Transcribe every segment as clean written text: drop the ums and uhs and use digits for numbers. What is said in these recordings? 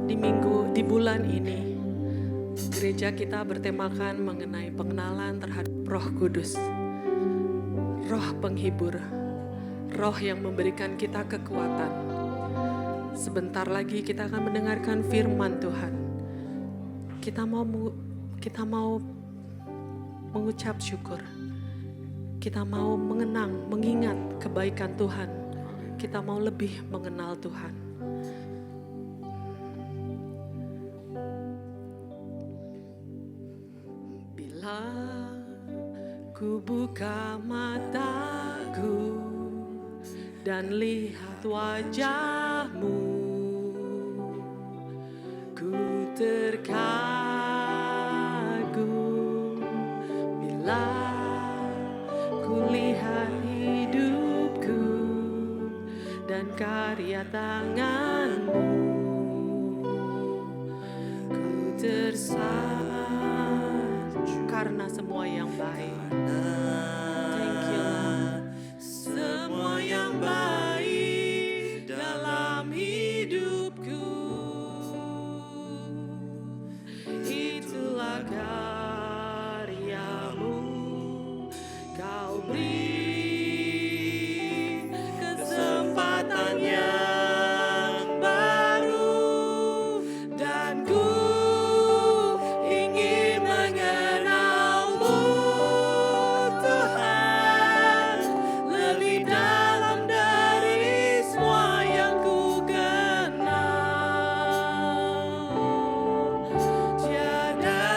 di bulan ini, gereja kita bertemakan mengenai pengenalan terhadap Roh Kudus. Roh penghibur, roh yang memberikan kita kekuatan. Sebentar lagi kita akan mendengarkan firman Tuhan. Kita mau mengucap syukur. Kita mau mengingat kebaikan Tuhan. Kita mau lebih mengenal Tuhan. Bila ku buka mataku dan lihat wajah-Mu, ku terkagum. Bila ku lihat hidupku dan karya tangan-Mu, ku tersanjung karena semua yang baik. Thank you, Lord. Semua yang baik dalam hidupku, itulah karya-Mu. Kau beri kesempatan yang baru, dan ku ingin mengenal-Mu, Tuhan, lebih dalam dari semua yang ku kenal. Tiada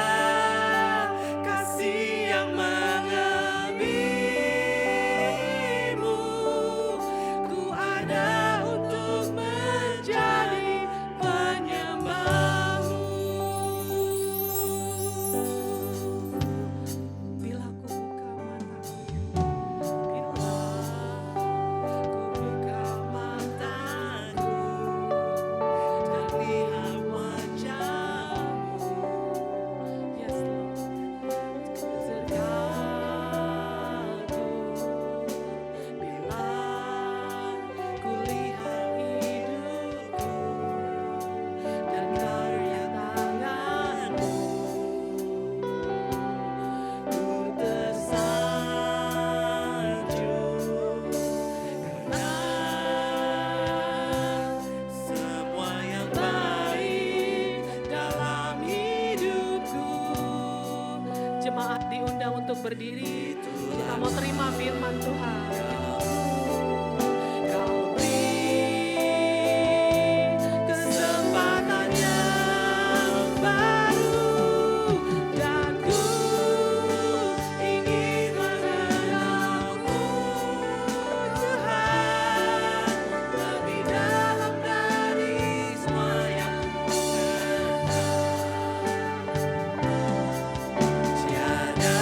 kasih yang melebihi-Mu. Ku ada untuk menjadi penyembah-Mu. Bila ku buka mataku, dan lihat wajah-Mu, yes Lord, ku terkagum. Bila ku lihat hidupku dan karya tangan-Mu, ku tersanjung karena semua yang baik dalam hidupku. Jemaat diundang untuk berdiri. Kita mau terima firman Tuhan. Kau beri kesempatan yang baru, dan ku ingin mengenal-Mu, Tuhan, lebih dalam dari semua yang ku kenal. Tiada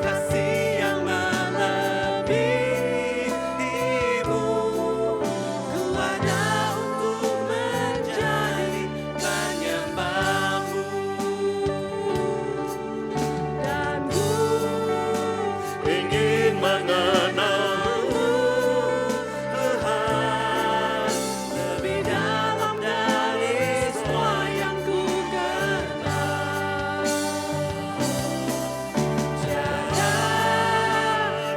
kasih yang melebihi-Mu. Ku ada untuk menjadi penyembah-Mu, dan ku ingin mengenal-Mu, Tuhan, lebih dalam dari semua yang ku kenal. Tiada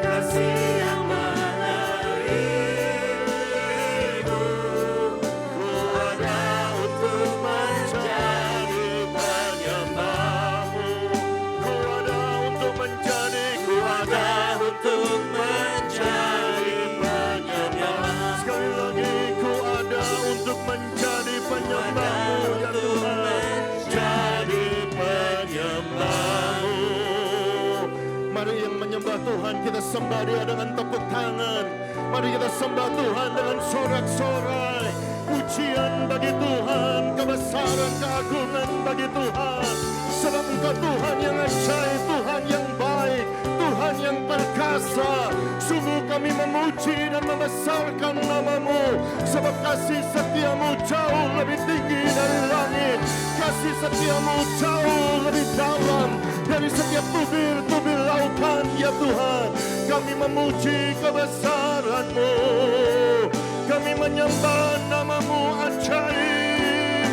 kasih yang melebihi-Mu. Ku ada untuk menjadi penyembah-Mu. Ku ada untuk menjadi penyembah. Sekali lagi, ku ada untuk menjadi penyembah-Mu, ya Tuhan. Jadi penyembah-Mu. Mari yang menyembah Tuhan, kita sembah Dia dengan tepuk tangan. Mari kita sembah Tuhan dengan sorak-sorai. Pujian bagi Tuhan, kebesaran keagungan bagi Tuhan. Sebab Engkau Tuhan yang ajaib, Tuhan yang baik, Tuhan yang perkasa. Sungguh kami memuji dan membesarkan nama-Mu, sebab kasih setia-Mu jauh lebih tinggi dari langit. Kasih setia-Mu jauh lebih dalam dari setiap tubir-tubir lautan, ya Tuhan. Kami memuji kebesaran-Mu, kami menyembah nama-Mu ajaib.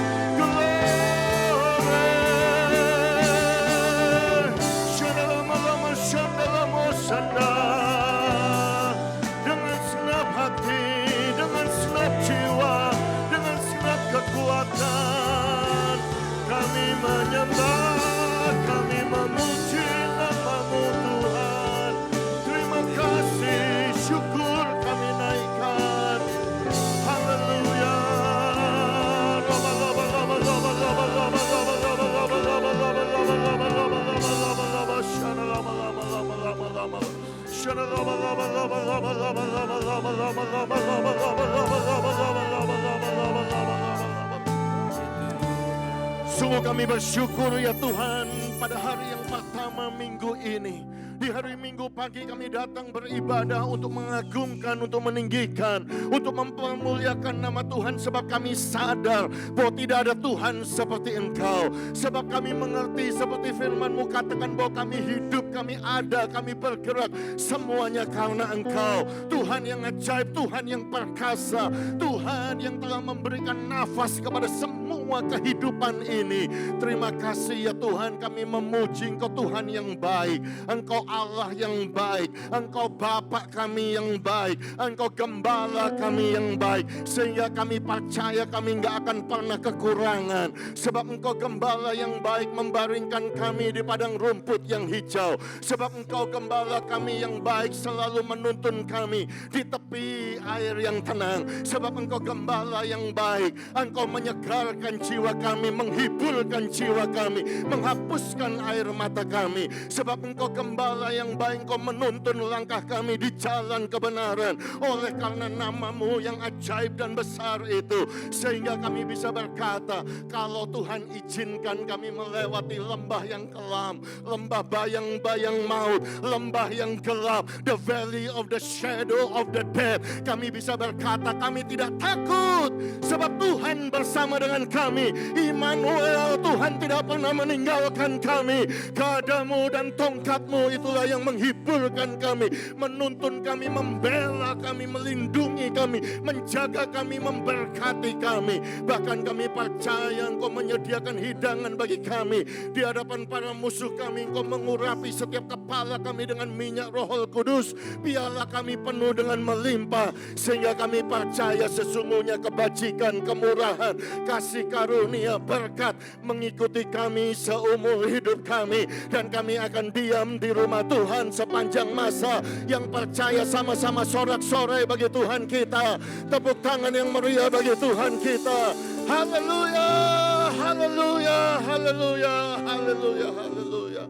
Sungguh kami bersyukur ya Tuhan, pada hari yang pertama minggu ini. Di hari Minggu pagi kami datang beribadah untuk mengagungkan, untuk meninggikan, untuk mempermuliakan nama Tuhan. Sebab kami sadar bahwa tidak ada Tuhan seperti Engkau. Sebab kami mengerti seperti firman-Mu katakan bahwa kami hidup, kami ada, kami bergerak. Semuanya karena Engkau. Tuhan yang ajaib, Tuhan yang perkasa, Tuhan yang telah memberikan nafas kepada semua kehidupan ini. Terima kasih ya Tuhan, kami memuji Engkau Tuhan yang baik. Engkau Allah yang baik, Engkau Bapa kami yang baik, Engkau Gembala kami yang baik. Sehingga kami percaya kami gak akan pernah kekurangan. Sebab Engkau Gembala yang baik membaringkan kami di padang rumput yang hijau. Sebab Engkau Gembala kami yang baik selalu menuntun kami di tepi air yang tenang. Sebab Engkau Gembala yang baik, Engkau menyegarkan jiwa kami, menghiburkan jiwa kami, menghapuskan air mata kami. Sebab Engkau Gembala yang baik, Engkau menuntun langkah kami di jalan kebenaran. Oleh karena nama-Mu yang ajaib dan besar itu, sehingga kami bisa berkata, kalau Tuhan izinkan kami melewati lembah yang kelam, lembah bayang-bayang maut, lembah yang gelap, the valley of the shadow of the death, kami bisa berkata kami tidak takut. Sebab Tuhan bersama dengan kami. Immanuel, Tuhan tidak pernah meninggalkan kami. Gadamu dan tongkat-Mu itulah yang menghiburkan kami, menuntun kami, membela kami, melindungi kami, menjaga kami, memberkati kami. Bahkan kami percaya Engkau menyediakan hidangan bagi kami di hadapan para musuh kami. Engkau mengurapi setiap kepala kami dengan minyak Roh Kudus. Biarlah kami penuh dengan melimpah, sehingga kami percaya sesungguhnya kebajikan, kemurahan, kasih karunia, berkat mengikuti kami seumur hidup kami. Dan kami akan diam di rumah Tuhan sepanjang masa. Yang percaya sama-sama sorak-sorai bagi Tuhan kita. Tepuk tangan yang meriah bagi Tuhan kita. Haleluya, haleluya, haleluya, haleluya, haleluya.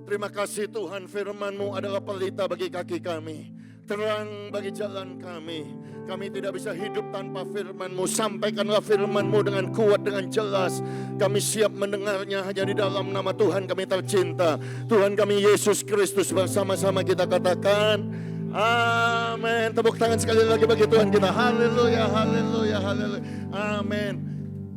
Terima kasih Tuhan, firman-Mu adalah pelita bagi kaki kami, terang bagi jalan kami. Kami tidak bisa hidup tanpa firman-Mu. Sampaikanlah firman-Mu dengan kuat, dengan jelas. Kami siap mendengarnya hanya di dalam nama Tuhan kami tercinta, Tuhan kami Yesus Kristus. Bersama-sama kita katakan amin. Tepuk tangan sekali lagi bagi Tuhan kita. Haleluya, haleluya, haleluya. Amin.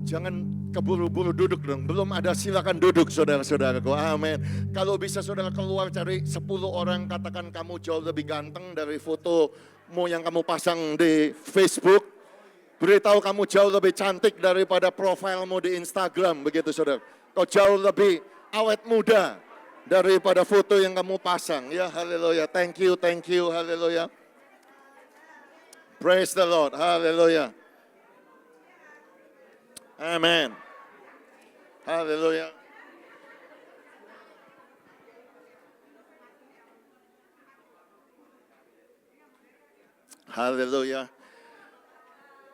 Jangan keburu-buru duduk dong. Belum ada, silakan duduk saudara-saudaraku. Amin. Kalau bisa saudara keluar cari 10 orang, katakan kamu jauh lebih ganteng dari fotomu yang kamu pasang di Facebook. Beritahu kamu jauh lebih cantik daripada profilmu di Instagram. Begitu saudara. Kau jauh lebih awet muda daripada foto yang kamu pasang. Ya, haleluya. Thank you, haleluya. Praise the Lord, haleluya. Amen. Haleluya. Haleluya.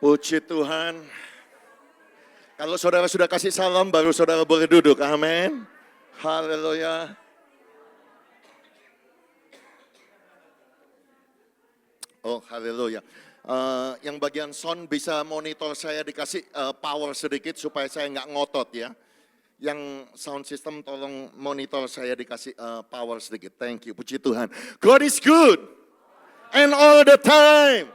Puji Tuhan. Kalau saudara sudah kasih salam, baru saudara boleh duduk. Amin. Haleluya. Oh, haleluya. Yang bagian sound bisa monitor saya dikasih power sedikit supaya saya nggak ngotot ya. Yang sound system tolong monitor saya dikasih power sedikit. Thank you, puji Tuhan. God is good and all the time.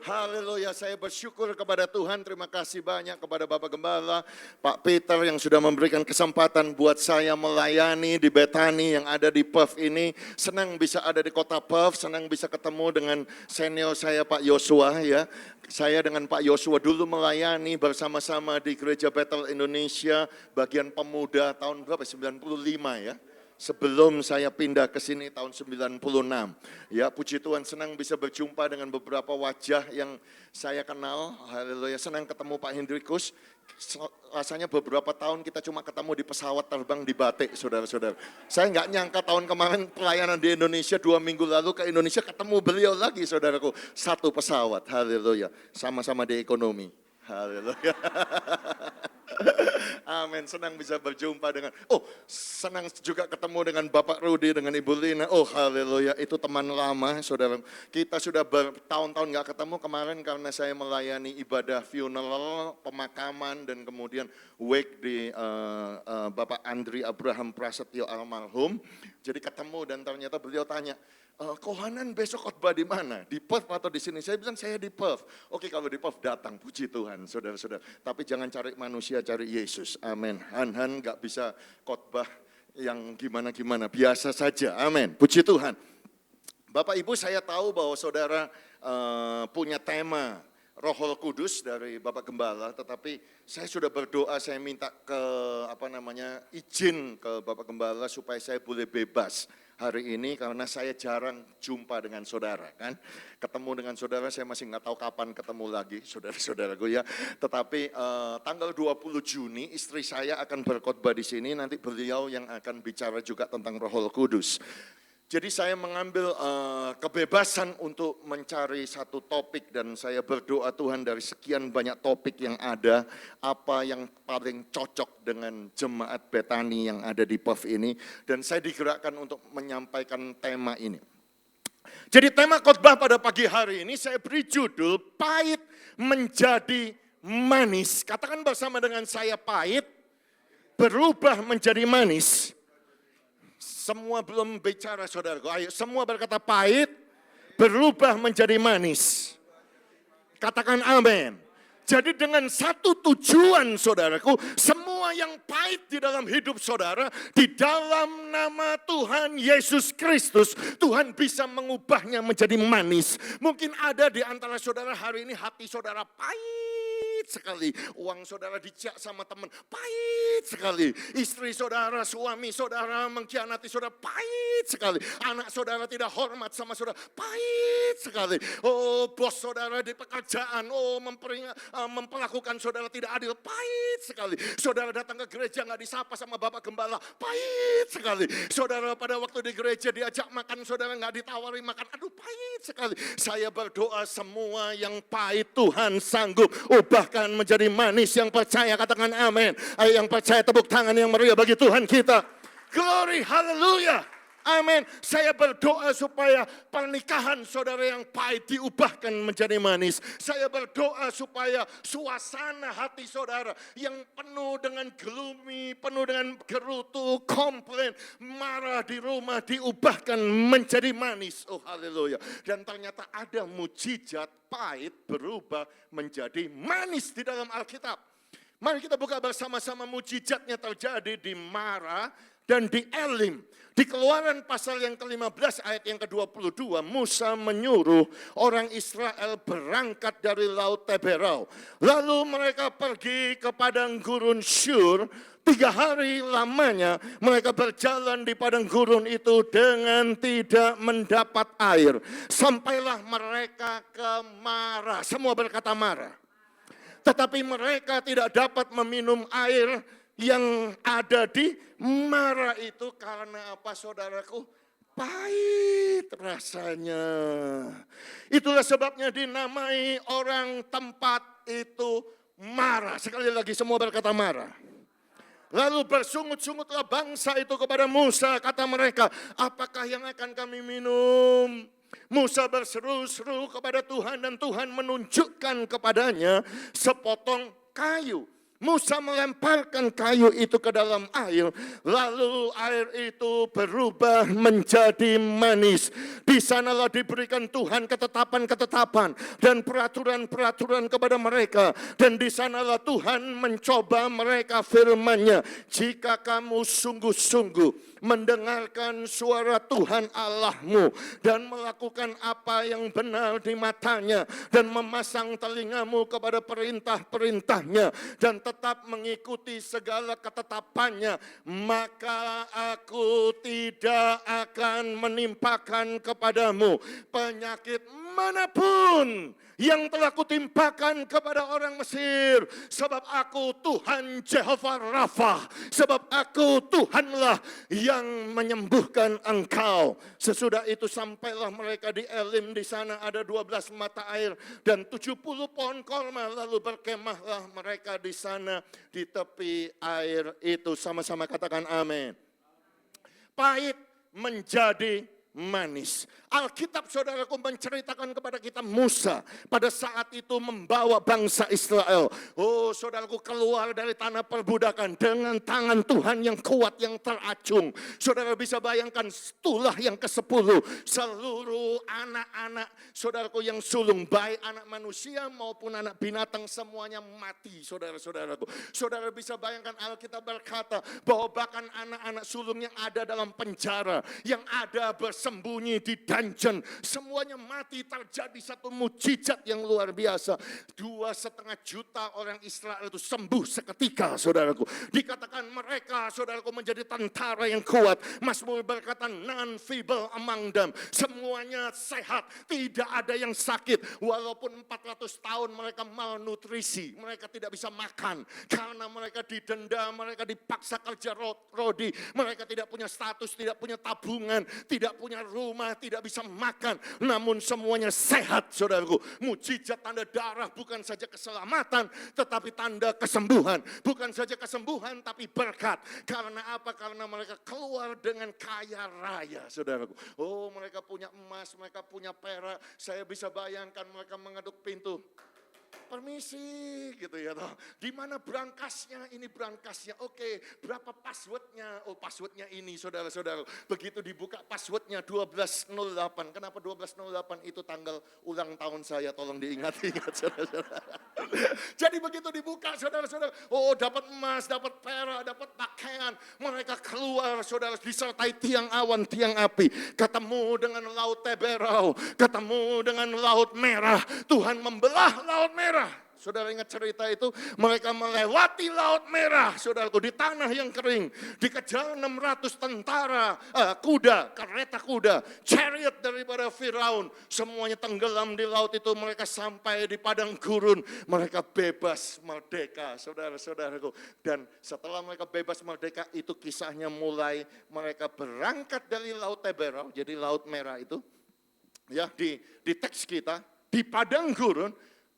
Haleluya, saya bersyukur kepada Tuhan. Terima kasih banyak kepada Bapak Gembala, Pak Peter yang sudah memberikan kesempatan buat saya melayani di Bethany yang ada di Perth ini. Senang bisa ada di kota Perth, senang bisa ketemu dengan senior saya Pak Yosua ya. Saya dengan Pak Yosua dulu melayani bersama-sama di Gereja Bethel Indonesia bagian pemuda tahun berapa? 95 ya. Sebelum saya pindah ke sini tahun 96. Ya, puji Tuhan, senang bisa berjumpa dengan beberapa wajah yang saya kenal. Haleluya, senang ketemu Pak Hendrikus. Rasanya beberapa tahun kita cuma ketemu di pesawat terbang di Batik, saudara-saudara. Saya nggak nyangka tahun kemarin pelayanan di Indonesia 2 minggu lalu ke Indonesia ketemu beliau lagi, saudaraku. Satu pesawat, haleluya. Sama-sama di ekonomi. Haleluya. Amin, senang bisa berjumpa dengan, senang juga ketemu dengan Bapak Rudi, dengan Ibu Lina. Oh haleluya, itu teman lama saudara. Kita sudah bertahun-tahun gak ketemu, kemarin karena saya melayani ibadah funeral, pemakaman, dan kemudian wake di Bapak Andri Abraham Prasetyo almarhum. Jadi ketemu dan ternyata beliau tanya, Kohanan besok khotbah di mana? Di Perth atau di sini? Saya bilang saya di Perth. Oke, kalau di Perth datang, puji Tuhan, saudara-saudara. Tapi jangan cari manusia, cari Yesus. Amin. Han gak bisa khotbah yang gimana-gimana, biasa saja. Amin. Puji Tuhan. Bapak Ibu, saya tahu bahwa saudara punya tema Roh Kudus dari Bapak Gembala, tetapi saya sudah berdoa, saya minta izin ke Bapak Gembala supaya saya boleh bebas hari ini karena saya jarang jumpa dengan saudara kan. Ketemu dengan saudara saya masih nggak tahu kapan ketemu lagi saudara-saudaraku ya. Tetapi tanggal 20 Juni istri saya akan berkhotbah di sini, nanti beliau yang akan bicara juga tentang Roh Kudus. Jadi saya mengambil kebebasan untuk mencari satu topik dan saya berdoa Tuhan dari sekian banyak topik yang ada, apa yang paling cocok dengan jemaat Betani yang ada di Perth ini. Dan saya digerakkan untuk menyampaikan tema ini. Jadi tema khotbah pada pagi hari ini saya beri judul Pahit Menjadi Manis. Katakan bersama dengan saya, pahit berubah menjadi manis. Semua belum bicara saudaraku, ayo semua berkata pahit berubah menjadi manis. Katakan amin. Jadi dengan satu tujuan saudaraku, semua yang pahit di dalam hidup saudara, di dalam nama Tuhan Yesus Kristus, Tuhan bisa mengubahnya menjadi manis. Mungkin ada di antara saudara hari ini hati saudara pahit sekali. Uang saudara dicak sama teman, pahit sekali. Istri saudara, suami saudara mengkhianati saudara, pahit sekali. Anak saudara tidak hormat sama saudara, pahit sekali. Oh, bos saudara di pekerjaan, memperlakukan saudara tidak adil, pahit sekali. Saudara datang ke gereja nggak disapa sama Bapak Gembala, pahit sekali. Saudara pada waktu di gereja diajak makan, saudara nggak ditawari makan, aduh pahit sekali. Saya berdoa semua yang pahit Tuhan sanggup ubahkan menjadi manis. Yang percaya katakan amin. Ayo yang percaya tepuk tangan yang meriah bagi Tuhan kita. Glory, haleluya. Amin. Saya berdoa supaya pernikahan saudara yang pahit diubahkan menjadi manis. Saya berdoa supaya suasana hati saudara yang penuh dengan gloomy, penuh dengan gerutu, komplain, marah di rumah diubahkan menjadi manis. Oh haleluya. Dan ternyata ada mujizat pahit berubah menjadi manis di dalam Alkitab. Mari kita buka bersama-sama mujizatnya terjadi di Mara dan di Elim. Di Keluaran pasal yang ke-15 ayat yang ke-22, Musa menyuruh orang Israel berangkat dari Laut Teberau. Lalu mereka pergi ke padang gurun Syur. 3 hari lamanya mereka berjalan di padang gurun itu dengan tidak mendapat air. Sampailah mereka ke Mara. Semua berkata Mara. Tetapi mereka tidak dapat meminum air yang ada di Mara itu karena apa saudaraku? Pahit rasanya. Itulah sebabnya dinamai orang tempat itu Mara. Sekali lagi semua berkata Mara. Lalu bersungut-sungutlah bangsa itu kepada Musa. Kata mereka, apakah yang akan kami minum? Musa berseru-seru kepada Tuhan dan Tuhan menunjukkan kepadanya sepotong kayu. Musa melemparkan kayu itu ke dalam air, lalu air itu berubah menjadi manis. Di sanalah diberikan Tuhan ketetapan-ketetapan dan peraturan-peraturan kepada mereka. Dan di sanalah Tuhan mencoba mereka firman-Nya. Jika kamu sungguh-sungguh mendengarkan suara Tuhan Allahmu dan melakukan apa yang benar di matanya dan memasang telingamu kepada perintah-perintahnya dan tetap mengikuti segala ketetapannya, maka aku tidak akan menimpakan kepadamu penyakit manapun yang telah kutimpakan kepada orang Mesir. Sebab aku Tuhan Jehovah Rafa. Sebab aku Tuhanlah yang menyembuhkan engkau. Sesudah itu sampailah mereka di Elim. Di sana ada 12 mata air dan 70 pohon korma. Lalu berkemahlah mereka di sana di tepi air itu. Sama-sama katakan amin. Pahit menjadi manis. Alkitab saudaraku menceritakan kepada kita Musa pada saat itu membawa bangsa Israel. Oh saudaraku, keluar dari tanah perbudakan dengan tangan Tuhan yang kuat, yang teracung. Saudara bisa bayangkan tulah yang ke-10. Seluruh anak-anak saudaraku yang sulung, baik anak manusia maupun anak binatang, semuanya mati saudara-saudaraku. Saudara bisa bayangkan Alkitab berkata bahwa bahkan anak-anak sulung yang ada dalam penjara, yang ada bersembunyi di dungeon, semuanya mati. Terjadi satu mukjizat yang luar biasa. 2,5 juta orang Israel itu sembuh seketika, saudaraku. Dikatakan mereka, saudaraku, menjadi tentara yang kuat. Mazmur berkata, none feeble among them. Semuanya sehat, tidak ada yang sakit. Walaupun 400 tahun mereka malnutrisi, mereka tidak bisa makan. Karena mereka didenda, mereka dipaksa kerja rodi. Mereka tidak punya status, tidak punya tabungan, tidak punya rumah, tidak bisa makan, namun semuanya sehat, saudaraku. Mukjizat tanda darah bukan saja keselamatan, tetapi tanda kesembuhan. Bukan saja kesembuhan, tapi berkat. Karena apa? Karena mereka keluar dengan kaya raya, saudaraku. Oh, mereka punya emas, mereka punya perak. Saya bisa bayangkan mereka mengetuk pintu. Permisi gitu ya toh. Di mana berangkasnya? Ini berangkasnya. Oke, berapa passwordnya? Oh, passwordnya ini, saudara-saudara. Begitu dibuka passwordnya 1208. Kenapa 1208? Itu tanggal ulang tahun saya. Tolong diingat-ingat, saudara-saudara. Jadi begitu dibuka, saudara-saudara. Oh, dapat emas, dapat perak, dapat pakaian. Mereka keluar, saudara, disertai tiang awan, tiang api. Ketemu dengan laut Teberau. Ketemu dengan laut merah. Tuhan membelah laut merah. Saudara ingat cerita itu? Mereka melewati laut merah, saudaraku, di tanah yang kering. Dikejar 600 tentara, kuda, kereta kuda, chariot daripada Firaun. Semuanya tenggelam di laut itu. Mereka sampai di padang gurun. Mereka bebas merdeka, saudara-saudaraku. Dan setelah mereka bebas merdeka, itu kisahnya mulai mereka berangkat dari laut Teberau, jadi laut merah itu. Ya, di teks kita, di padang gurun.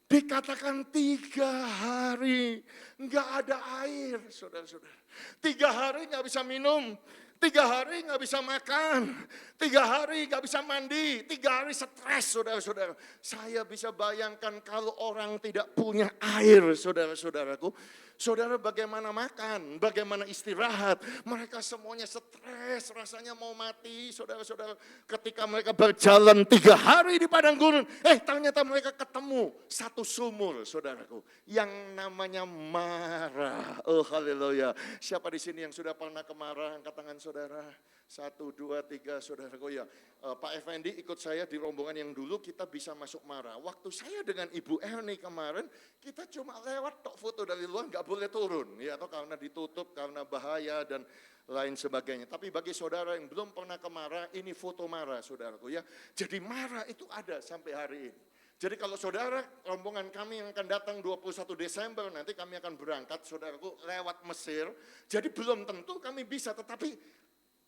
Dikatakan 3 hari nggak ada air, saudara-saudara. 3 hari nggak bisa minum, 3 hari nggak bisa makan, 3 hari nggak bisa mandi, 3 hari stres, saudara-saudara. Saya bisa bayangkan kalau orang tidak punya air, saudara-saudaraku. Saudara bagaimana makan, bagaimana istirahat. Mereka semuanya stres, rasanya mau mati, saudara-saudara. Ketika mereka berjalan 3 hari di padang gurun, ternyata mereka ketemu satu sumur, saudaraku, yang namanya Mara. Oh haleluya. Siapa di sini yang sudah pernah ke Mara? Angkat tangan saudara. 1, 2, 3, saudaraku ya. Pak Effendi ikut saya di rombongan yang dulu kita bisa masuk Mara. Waktu saya dengan Ibu Erni kemarin, kita cuma lewat tok foto dari luar, nggak boleh turun. Ya, atau karena ditutup, karena bahaya dan lain sebagainya. Tapi bagi saudara yang belum pernah ke Mara, ini foto Mara, saudaraku ya. Jadi Mara itu ada sampai hari ini. Jadi kalau saudara, rombongan kami yang akan datang 21 Desember, nanti kami akan berangkat, saudaraku, lewat Mesir. Jadi belum tentu kami bisa, tetapi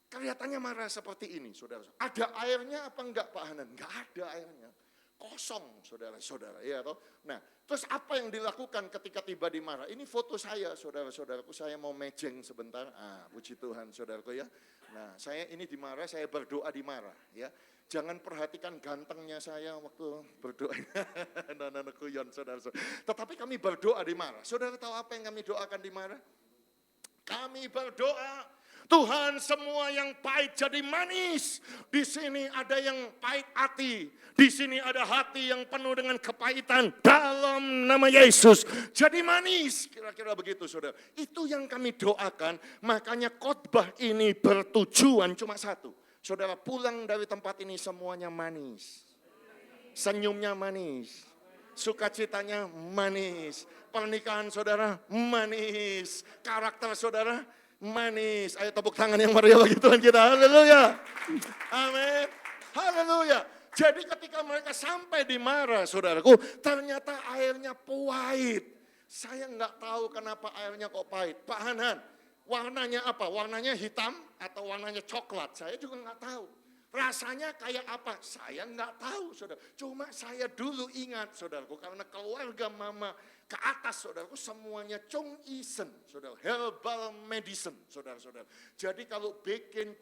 kelihatannya Mara seperti ini, saudara. Ada airnya apa enggak, Pak Hanan? Enggak ada airnya. Kosong, saudara-saudara. Ya, toh? Nah, terus apa yang dilakukan ketika tiba di Mara? Ini foto saya, saudara-saudaraku. Saya mau mejeng sebentar. Puji Tuhan, saudaraku ya. Nah, saya ini di Mara, saya berdoa di Mara. Ya. Jangan perhatikan gantengnya saya waktu berdoa. Nana kuyon, saudara-saudara. Tetapi kami berdoa di Mara. Saudara tahu apa yang kami doakan di Mara? Kami berdoa, Tuhan, semua yang pahit jadi manis. Di sini ada yang pahit hati. Di sini ada hati yang penuh dengan kepahitan. Dalam nama Yesus jadi manis. Kira-kira begitu, saudara. Itu yang kami doakan. Makanya khotbah ini bertujuan cuma satu. Saudara pulang dari tempat ini semuanya manis. Senyumnya manis. Sukacitanya manis. Pernikahan saudara manis. Karakter saudara manis. Ayo tepuk tangan yang meriah bagi Tuhan kita. Haleluya. Amin. Haleluya. Jadi ketika mereka sampai di Mara, saudaraku, ternyata airnya pahit. Saya nggak tahu kenapa airnya kok pahit. Pak Hanan, warnanya apa? Warnanya hitam atau warnanya coklat? Saya juga nggak tahu. Rasanya kayak apa? Saya nggak tahu, saudara. Cuma saya dulu ingat, saudaraku, karena keluarga mama ke atas, saudaraku, semuanya Chung Isen, saudara, herbal medicine, saudara-saudara. Jadi kalau bikin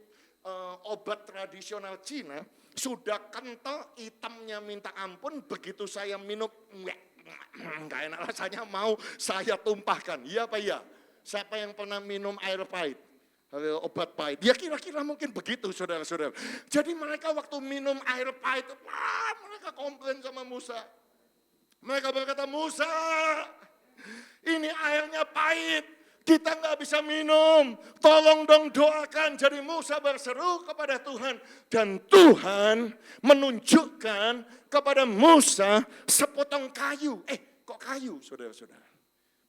obat tradisional Cina, sudah kental, hitamnya minta ampun, begitu saya minum, nggak enak rasanya, mau saya tumpahkan. Iya apa iya? Siapa yang pernah minum air pahit? Obat pahit. Ya kira-kira mungkin begitu, saudara-saudara. Jadi mereka waktu minum air pahit, mereka komplain sama Musa. Mereka berkata, Musa, ini airnya pahit. Kita nggak bisa minum. Tolong dong doakan. Jadi Musa berseru kepada Tuhan. Dan Tuhan menunjukkan kepada Musa sepotong kayu. Kok kayu, saudara-saudara?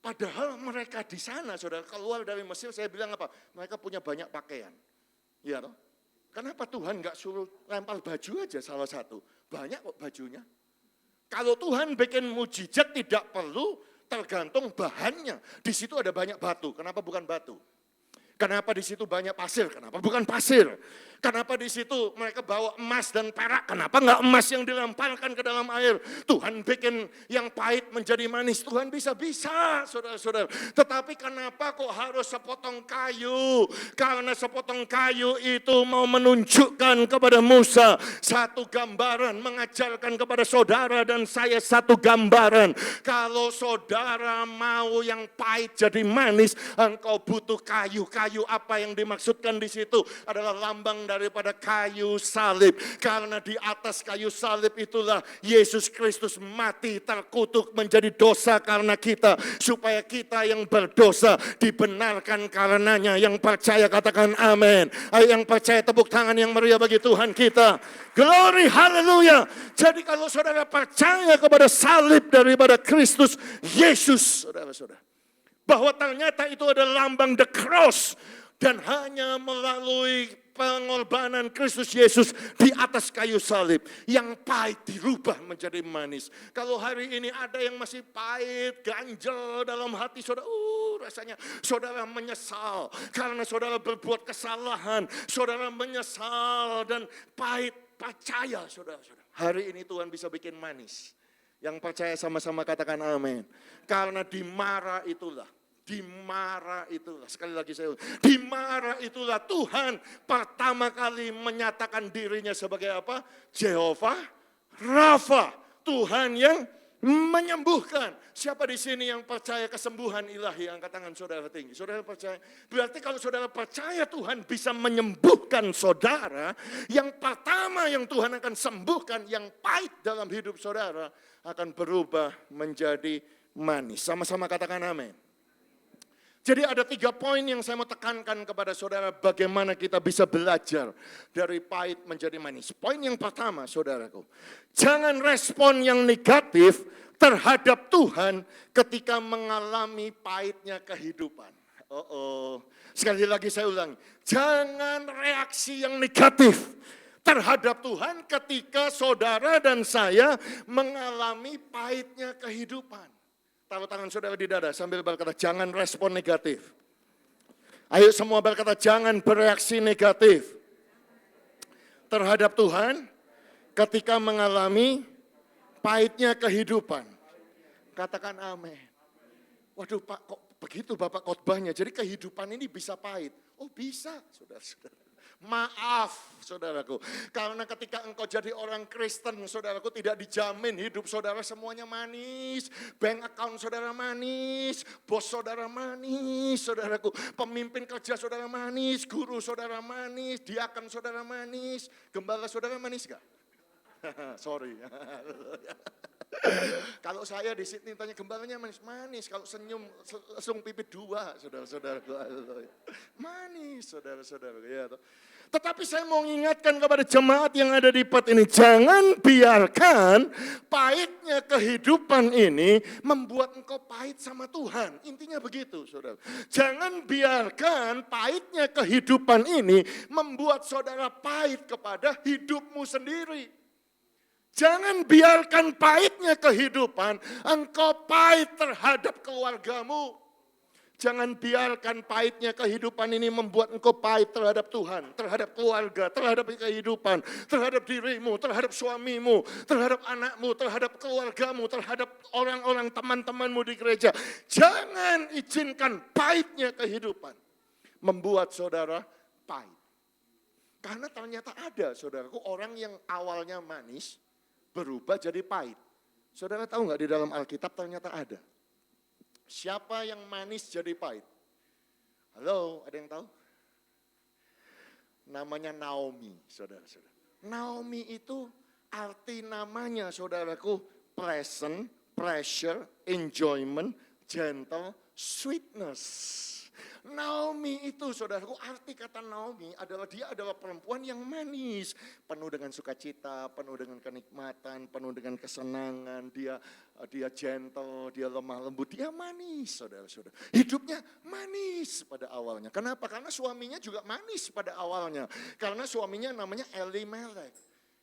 Padahal mereka di sana, saudara, keluar dari Mesir, saya bilang apa? Mereka punya banyak pakaian. Iya toh? Kenapa Tuhan nggak suruh lempar baju aja salah satu? Banyak kok bajunya. Kalau Tuhan bikin mujizat tidak perlu tergantung bahannya. Di situ ada banyak batu. Kenapa bukan batu? Kenapa di situ banyak pasir? Kenapa bukan pasir? Kenapa di situ mereka bawa emas dan perak? Kenapa enggak emas yang dilemparkan ke dalam air? Tuhan bikin yang pahit menjadi manis. Tuhan bisa-bisa, saudara-saudara. Tetapi kenapa kok harus sepotong kayu? Karena sepotong kayu itu mau menunjukkan kepada Musa satu gambaran, mengajarkan kepada saudara dan saya satu gambaran. Kalau saudara mau yang pahit jadi manis, engkau butuh kayu. Kayu apa yang dimaksudkan di situ adalah lambang daripada kayu salib. Karena di atas kayu salib itulah Yesus Kristus mati terkutuk menjadi dosa karena kita. Supaya kita yang berdosa dibenarkan karenanya. Yang percaya katakan amin. Yang percaya tepuk tangan yang meriah bagi Tuhan kita. Glory, haleluya. Jadi kalau saudara percaya kepada salib daripada Kristus Yesus, saudara-saudara, bahwa ternyata itu adalah lambang the cross. Dan hanya melalui pengorbanan Kristus Yesus di atas kayu salib. Yang pahit dirubah menjadi manis. Kalau hari ini ada yang masih pahit, ganjel dalam hati saudara. Rasanya saudara menyesal. Karena saudara berbuat kesalahan. Saudara menyesal dan pahit. Percaya saudara-saudara. Hari ini Tuhan bisa bikin manis. Yang percaya sama-sama katakan amin. Karena di Mara itulah. Di Mara itulah, sekali lagi saya ulang, di Mara itulah Tuhan pertama kali menyatakan dirinya sebagai apa? Jehovah Rafa, Tuhan yang menyembuhkan. Siapa di sini yang percaya kesembuhan ilahi? Angkat tangan saudara tinggi. Saudara percaya? Berarti kalau saudara percaya Tuhan bisa menyembuhkan saudara, yang pertama yang Tuhan akan sembuhkan, yang pahit dalam hidup saudara, akan berubah menjadi manis. Sama-sama katakan amin. Jadi ada 3 poin yang saya mau tekankan kepada saudara bagaimana kita bisa belajar dari pahit menjadi manis. Poin yang pertama saudaraku, jangan respon yang negatif terhadap Tuhan ketika mengalami pahitnya kehidupan. Sekali lagi saya ulangi, jangan reaksi yang negatif terhadap Tuhan ketika saudara dan saya mengalami pahitnya kehidupan. Taruh tangan saudara di dada sambil berkata, jangan respon negatif. Ayo semua berkata, jangan bereaksi negatif terhadap Tuhan ketika mengalami pahitnya kehidupan. Katakan amin. Waduh Pak, kok begitu Bapak khotbahnya? Jadi kehidupan ini bisa pahit. Oh bisa, saudara-saudara. Maaf saudaraku, karena ketika engkau jadi orang Kristen, saudaraku, tidak dijamin hidup saudara semuanya manis. Bank account saudara manis, bos saudara manis, saudaraku. Pemimpin kerja saudara manis, guru saudara manis, diaken saudara manis, gembala saudara manis gak? Sorry. Kalau saya di Sydney tanya gembalanya manis-manis, kalau senyum langsung pipit 2, saudara-saudaraku. Manis, saudara-saudara. Ya, tetapi saya mau mengingatkan kepada jemaat yang ada di Perth ini, jangan biarkan pahitnya kehidupan ini membuat engkau pahit sama Tuhan. Intinya begitu, saudara. Jangan biarkan pahitnya kehidupan ini membuat saudara pahit kepada hidupmu sendiri. Jangan biarkan pahitnya kehidupan, engkau pahit terhadap keluargamu. Jangan biarkan pahitnya kehidupan ini membuat engkau pahit terhadap Tuhan, terhadap keluarga, terhadap kehidupan, terhadap dirimu, terhadap suamimu, terhadap anakmu, terhadap keluargamu, terhadap orang-orang teman-temanmu di gereja. Jangan izinkan pahitnya kehidupan membuat saudara pahit. Karena ternyata ada, saudaraku, orang yang awalnya manis berubah jadi pahit. Saudara tahu nggak di dalam Alkitab ternyata ada. Siapa yang manis jadi pahit? Halo, ada yang tahu? Namanya Naomi, saudara-saudara. Naomi itu arti namanya, saudaraku, pleasant, pleasure, enjoyment, gentle, sweetness. Naomi itu, saudaraku, arti kata Naomi adalah dia adalah perempuan yang manis, penuh dengan sukacita, penuh dengan kenikmatan, penuh dengan kesenangan. Dia gentle, dia lemah lembut, dia manis, saudara-saudara. Hidupnya manis pada awalnya. Kenapa? Karena suaminya juga manis pada awalnya. Karena suaminya namanya Elimelek.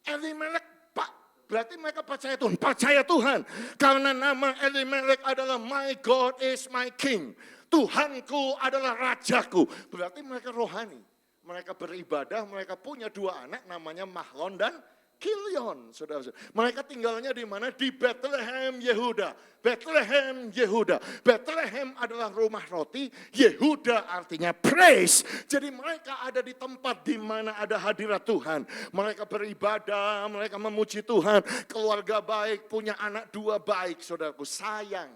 Elimelek, Pak, berarti mereka percaya Tuhan. Percaya Tuhan. Karena nama Elimelek adalah My God is my King. Tuhanku adalah rajaku. Berarti mereka rohani. Mereka beribadah, mereka punya 2 anak namanya Mahlon dan Kilion. Saudara-saudara. Mereka tinggalnya di mana? Di Bethlehem, Yehuda. Bethlehem, Yehuda. Bethlehem adalah rumah roti, Yehuda artinya praise. Jadi mereka ada di tempat di mana ada hadirat Tuhan. Mereka beribadah, mereka memuji Tuhan. Keluarga baik, punya anak 2 baik, saudaraku. Sayang,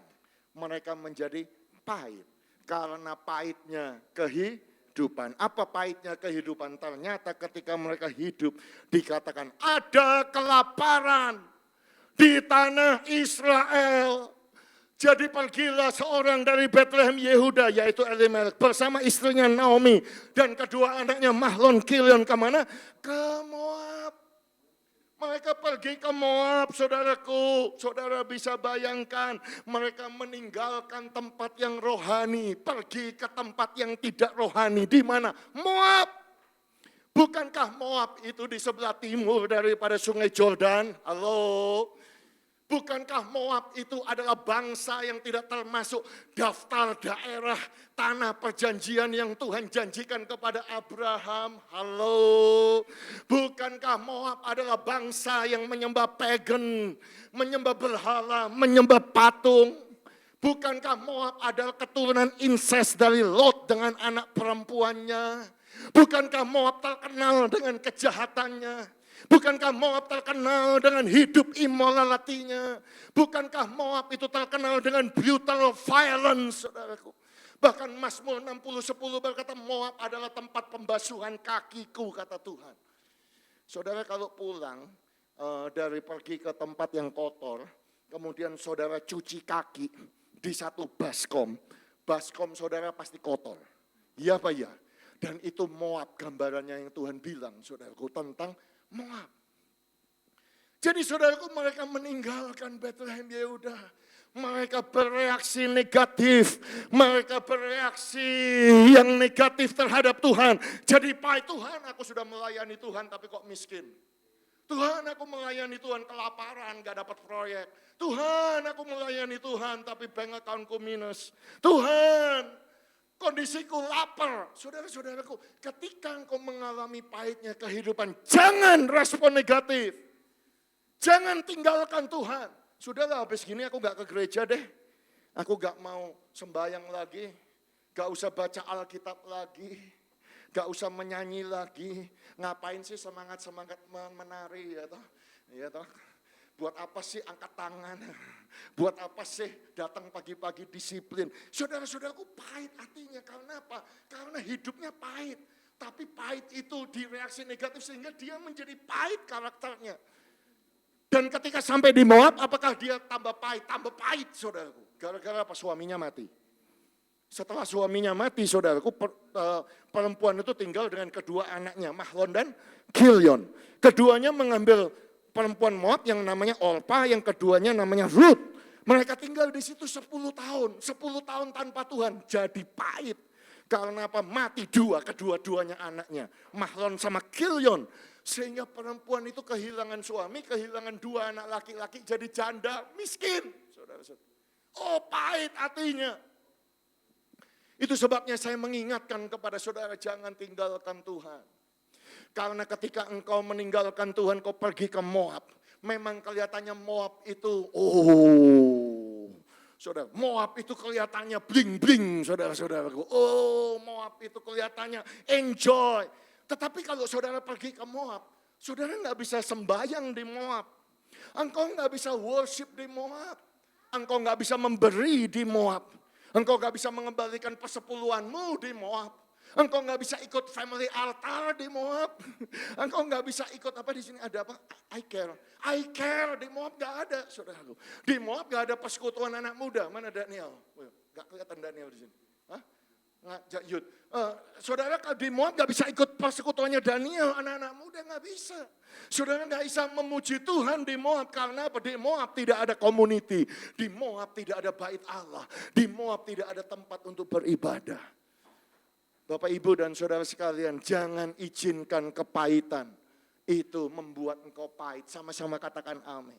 mereka menjadi pahit. Karena pahitnya kehidupan. Apa pahitnya kehidupan? Ternyata ketika mereka hidup dikatakan ada kelaparan di tanah Israel. Jadi pergilah seorang dari Bethlehem Yehuda yaitu Elimelek bersama istrinya Naomi dan kedua anaknya Mahlon Kilion kemana? Ke Moab. Mereka pergi ke Moab, saudaraku. Saudara bisa bayangkan, mereka meninggalkan tempat yang rohani, pergi ke tempat yang tidak rohani. Di mana? Moab. Bukankah Moab itu di sebelah timur daripada sungai Jordan? Halo? Bukankah Moab itu adalah bangsa yang tidak termasuk daftar daerah tanah perjanjian yang Tuhan janjikan kepada Abraham? Halo. Bukankah Moab adalah bangsa yang menyembah pagan, menyembah berhala, menyembah patung? Bukankah Moab adalah keturunan incest dari Lot dengan anak perempuannya? Bukankah Moab terkenal dengan kejahatannya? Bukankah Moab terkenal dengan hidup immorality-nya? Bukankah Moab itu terkenal dengan brutal violence, saudaraku? Bahkan Mazmur 60:10 berkata Moab adalah tempat pembasuhan kakiku, kata Tuhan. Saudara kalau pulang dari pergi ke tempat yang kotor, kemudian saudara cuci kaki di satu baskom saudara pasti kotor. Iya Pak ya? Dan itu Moab gambarannya yang Tuhan bilang, saudaraku, tentang Moab. Jadi saudaraku, mereka meninggalkan Bethlehem Yehuda. Mereka bereaksi negatif. Mereka bereaksi yang negatif terhadap Tuhan. Jadi Pak, Tuhan aku sudah melayani Tuhan tapi kok miskin. Tuhan aku melayani Tuhan kelaparan gak dapat proyek. Tuhan aku melayani Tuhan tapi bank accountku minus. Tuhan kondisiku lapar. Saudara-saudaraku, ketika engkau mengalami pahitnya kehidupan, jangan respon negatif. Jangan tinggalkan Tuhan. Sudahlah habis gini aku gak ke gereja deh. Aku gak mau sembahyang lagi. Gak usah baca Alkitab lagi. Gak usah menyanyi lagi. Ngapain sih semangat-semangat menari ya toh? Ya toh? Buat apa sih angkat tangan? Buat apa sih datang pagi-pagi disiplin? Saudara-saudaraku pahit hatinya. Karena apa? Karena hidupnya pahit. Tapi pahit itu direaksi negatif sehingga dia menjadi pahit karakternya. Dan ketika sampai di Moab, apakah dia tambah pahit? Tambah pahit, saudaraku. Gara-gara apa? Suaminya mati. Setelah suaminya mati, saudaraku, perempuan itu tinggal dengan kedua anaknya, Mahlon dan Kilion. Keduanya mengambil perempuan Moab yang namanya Orpa, yang keduanya namanya Ruth. Mereka tinggal di situ 10 tahun. 10 tahun tanpa Tuhan, jadi pahit. Karena apa? Mati kedua-duanya anaknya. Mahlon sama Kilion. Sehingga perempuan itu kehilangan suami, kehilangan 2 anak laki-laki, jadi janda, miskin. Saudara-saudara. Oh, pahit hatinya. Itu sebabnya saya mengingatkan kepada saudara, jangan tinggalkan Tuhan. Karena ketika engkau meninggalkan Tuhan, kau pergi ke Moab. Memang kelihatannya Moab itu, saudara, Moab itu kelihatannya bling-bling, saudara-saudaraku. Oh, Moab itu kelihatannya enjoy. Tetapi kalau saudara pergi ke Moab, saudara nggak bisa sembahyang di Moab. Engkau nggak bisa worship di Moab. Engkau nggak bisa memberi di Moab. Engkau nggak bisa mengembalikan persepuluhanmu di Moab. Engkau nggak bisa ikut family altar di Moab. Engkau nggak bisa ikut apa di sini ada apa? I care di Moab nggak ada, saudaraku. Di Moab nggak ada persekutuan anak muda. Mana Daniel? Nggak kelihatan Daniel di sini. Hah? Yud. Saudara di Moab gak bisa ikut persekutuannya Daniel, anak-anak muda gak bisa. Saudara gak bisa memuji Tuhan di Moab, karena apa? Di Moab tidak ada community, di Moab tidak ada bait Allah, di Moab tidak ada tempat untuk beribadah. Bapak, Ibu, dan saudara sekalian, jangan izinkan kepahitan itu membuat engkau pahit. Sama-sama katakan amin.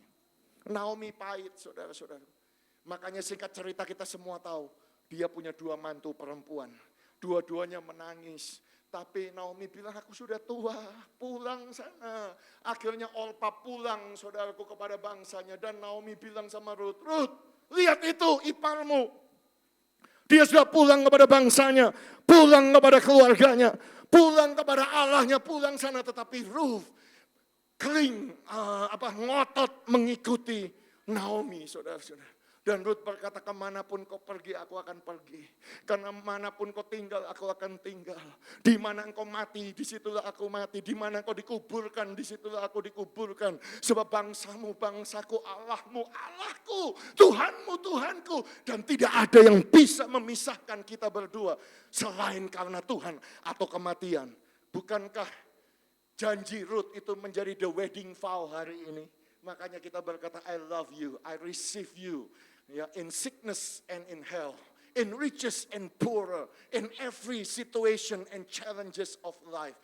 Naomi pahit, saudara-saudara. Makanya singkat cerita kita semua tahu. Dia punya 2 mantu perempuan. Dua-duanya menangis. Tapi Naomi bilang, aku sudah tua, pulang sana. Akhirnya Orpa pulang, saudaraku, kepada bangsanya. Dan Naomi bilang sama Ruth, lihat itu iparmu. Dia sudah pulang kepada bangsanya, pulang kepada keluarganya, pulang kepada Allahnya, pulang sana. Tetapi Ruth ngotot mengikuti Naomi, saudara-saudara. Dan Ruth berkata, kemanapun kau pergi, aku akan pergi. Karena manapun kau tinggal, aku akan tinggal. Di mana engkau mati, disitulah aku mati. Di mana engkau dikuburkan, disitulah aku dikuburkan. Sebab bangsamu, bangsaku, Allahmu, Allahku, Tuhanmu, Tuhanku. Dan tidak ada yang bisa memisahkan kita berdua. Selain karena Tuhan atau kematian. Bukankah janji Ruth itu menjadi the wedding vow hari ini? Makanya kita berkata, I love you, I receive you. Ya, in sickness and in health, in riches and poorer, in every situation and challenges of life,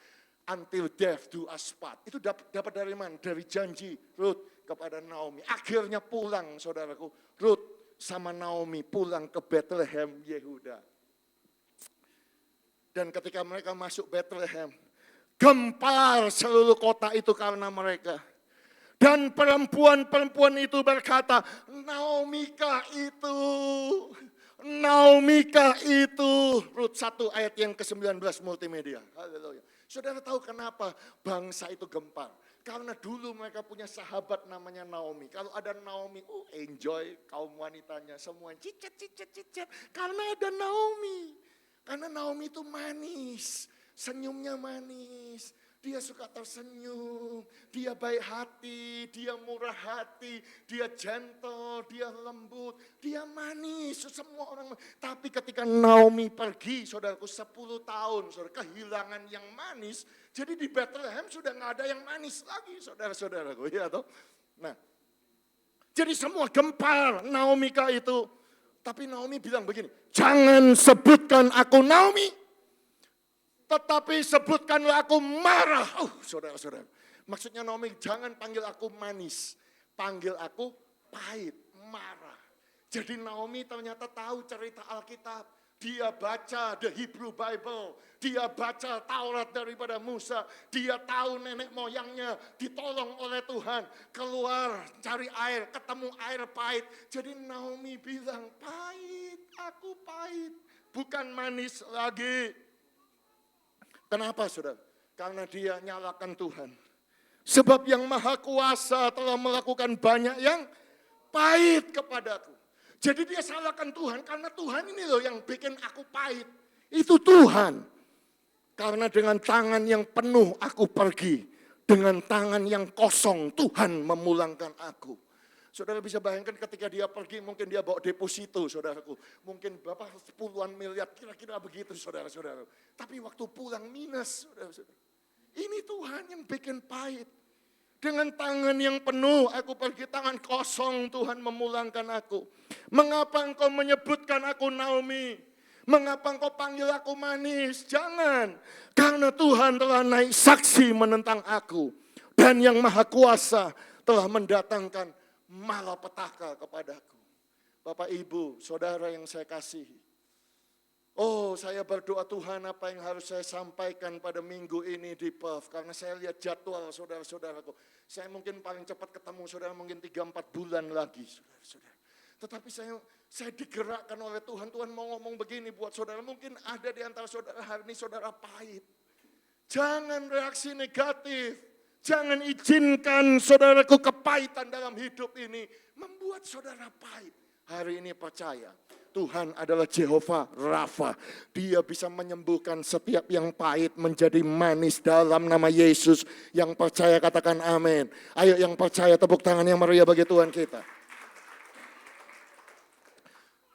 until death do us part. Itu dapat dari mana? Dari janji Ruth kepada Naomi. Akhirnya pulang, saudaraku. Ruth sama Naomi pulang ke Bethlehem, Yehuda. Dan ketika mereka masuk Bethlehem, gempar seluruh kota itu karena mereka. Dan perempuan-perempuan itu berkata, Naomikah itu, Naomikah itu. Rut 1 ayat yang ke-19 multimedia. Haleluya. Saudara tahu kenapa bangsa itu gempar? Karena dulu mereka punya sahabat namanya Naomi. Kalau ada Naomi, enjoy kaum wanitanya semua cicet. Karena ada Naomi. Karena Naomi itu manis, senyumnya manis. Dia suka tersenyum, dia baik hati, dia murah hati, dia gentle, dia lembut, dia manis, semua orang. Tapi ketika Naomi pergi, saudaraku 10 tahun, saudara, kehilangan yang manis. Jadi di Bethlehem sudah gak ada yang manis lagi, saudara-saudaraku. Ya, toh? Nah, jadi semua gempar Naomikah itu. Tapi Naomi bilang begini, jangan sebutkan aku Naomi. Tetapi sebutkanlah aku marah. Saudara-saudara. Maksudnya Naomi, jangan panggil aku manis. Panggil aku pahit, marah. Jadi Naomi ternyata tahu cerita Alkitab. Dia baca the Hebrew Bible. Dia baca Taurat daripada Musa. Dia tahu nenek moyangnya ditolong oleh Tuhan. Keluar cari air, ketemu air pahit. Jadi Naomi bilang, pahit, aku pahit. Bukan manis lagi. Kenapa, saudara? Karena dia nyalakan Tuhan. Sebab yang maha kuasa telah melakukan banyak yang pahit kepadaku. Jadi dia salahkan Tuhan karena Tuhan ini loh yang bikin aku pahit. Itu Tuhan. Karena dengan tangan yang penuh aku pergi. Dengan tangan yang kosong Tuhan memulangkan aku. Saudara bisa bayangkan ketika dia pergi mungkin dia bawa deposito, saudaraku. Mungkin berapa puluhan miliar, kira-kira begitu saudara-saudara. Tapi waktu pulang minus, saudara-saudara. Ini Tuhan yang bikin pahit. Dengan tangan yang penuh aku pergi, tangan kosong Tuhan memulangkan aku. Mengapa engkau menyebutkan aku Naomi? Mengapa engkau panggil aku manis? Jangan. Karena Tuhan telah naik saksi menentang aku. dan yang maha kuasa telah mendatangkan malapetaka kepadaku. Bapak, Ibu, Saudara yang saya kasihi. Oh, saya berdoa Tuhan apa yang harus saya sampaikan pada minggu ini di Perth. Karena saya lihat jadwal saudara-saudaraku. Saya mungkin paling cepat ketemu saudara mungkin 3-4 bulan lagi. Saudara-saudara. Tetapi saya digerakkan oleh Tuhan. Tuhan mau ngomong begini buat saudara. Mungkin ada di antara saudara hari ini saudara pahit. Jangan reaksi negatif. Jangan izinkan saudaraku kepahitan dalam hidup ini membuat saudara pahit. Hari ini percaya. Tuhan adalah Jehovah Rafa. Dia bisa menyembuhkan setiap yang pahit menjadi manis dalam nama Yesus. Yang percaya katakan amin. Ayo yang percaya tepuk tangan yang meriah bagi Tuhan kita.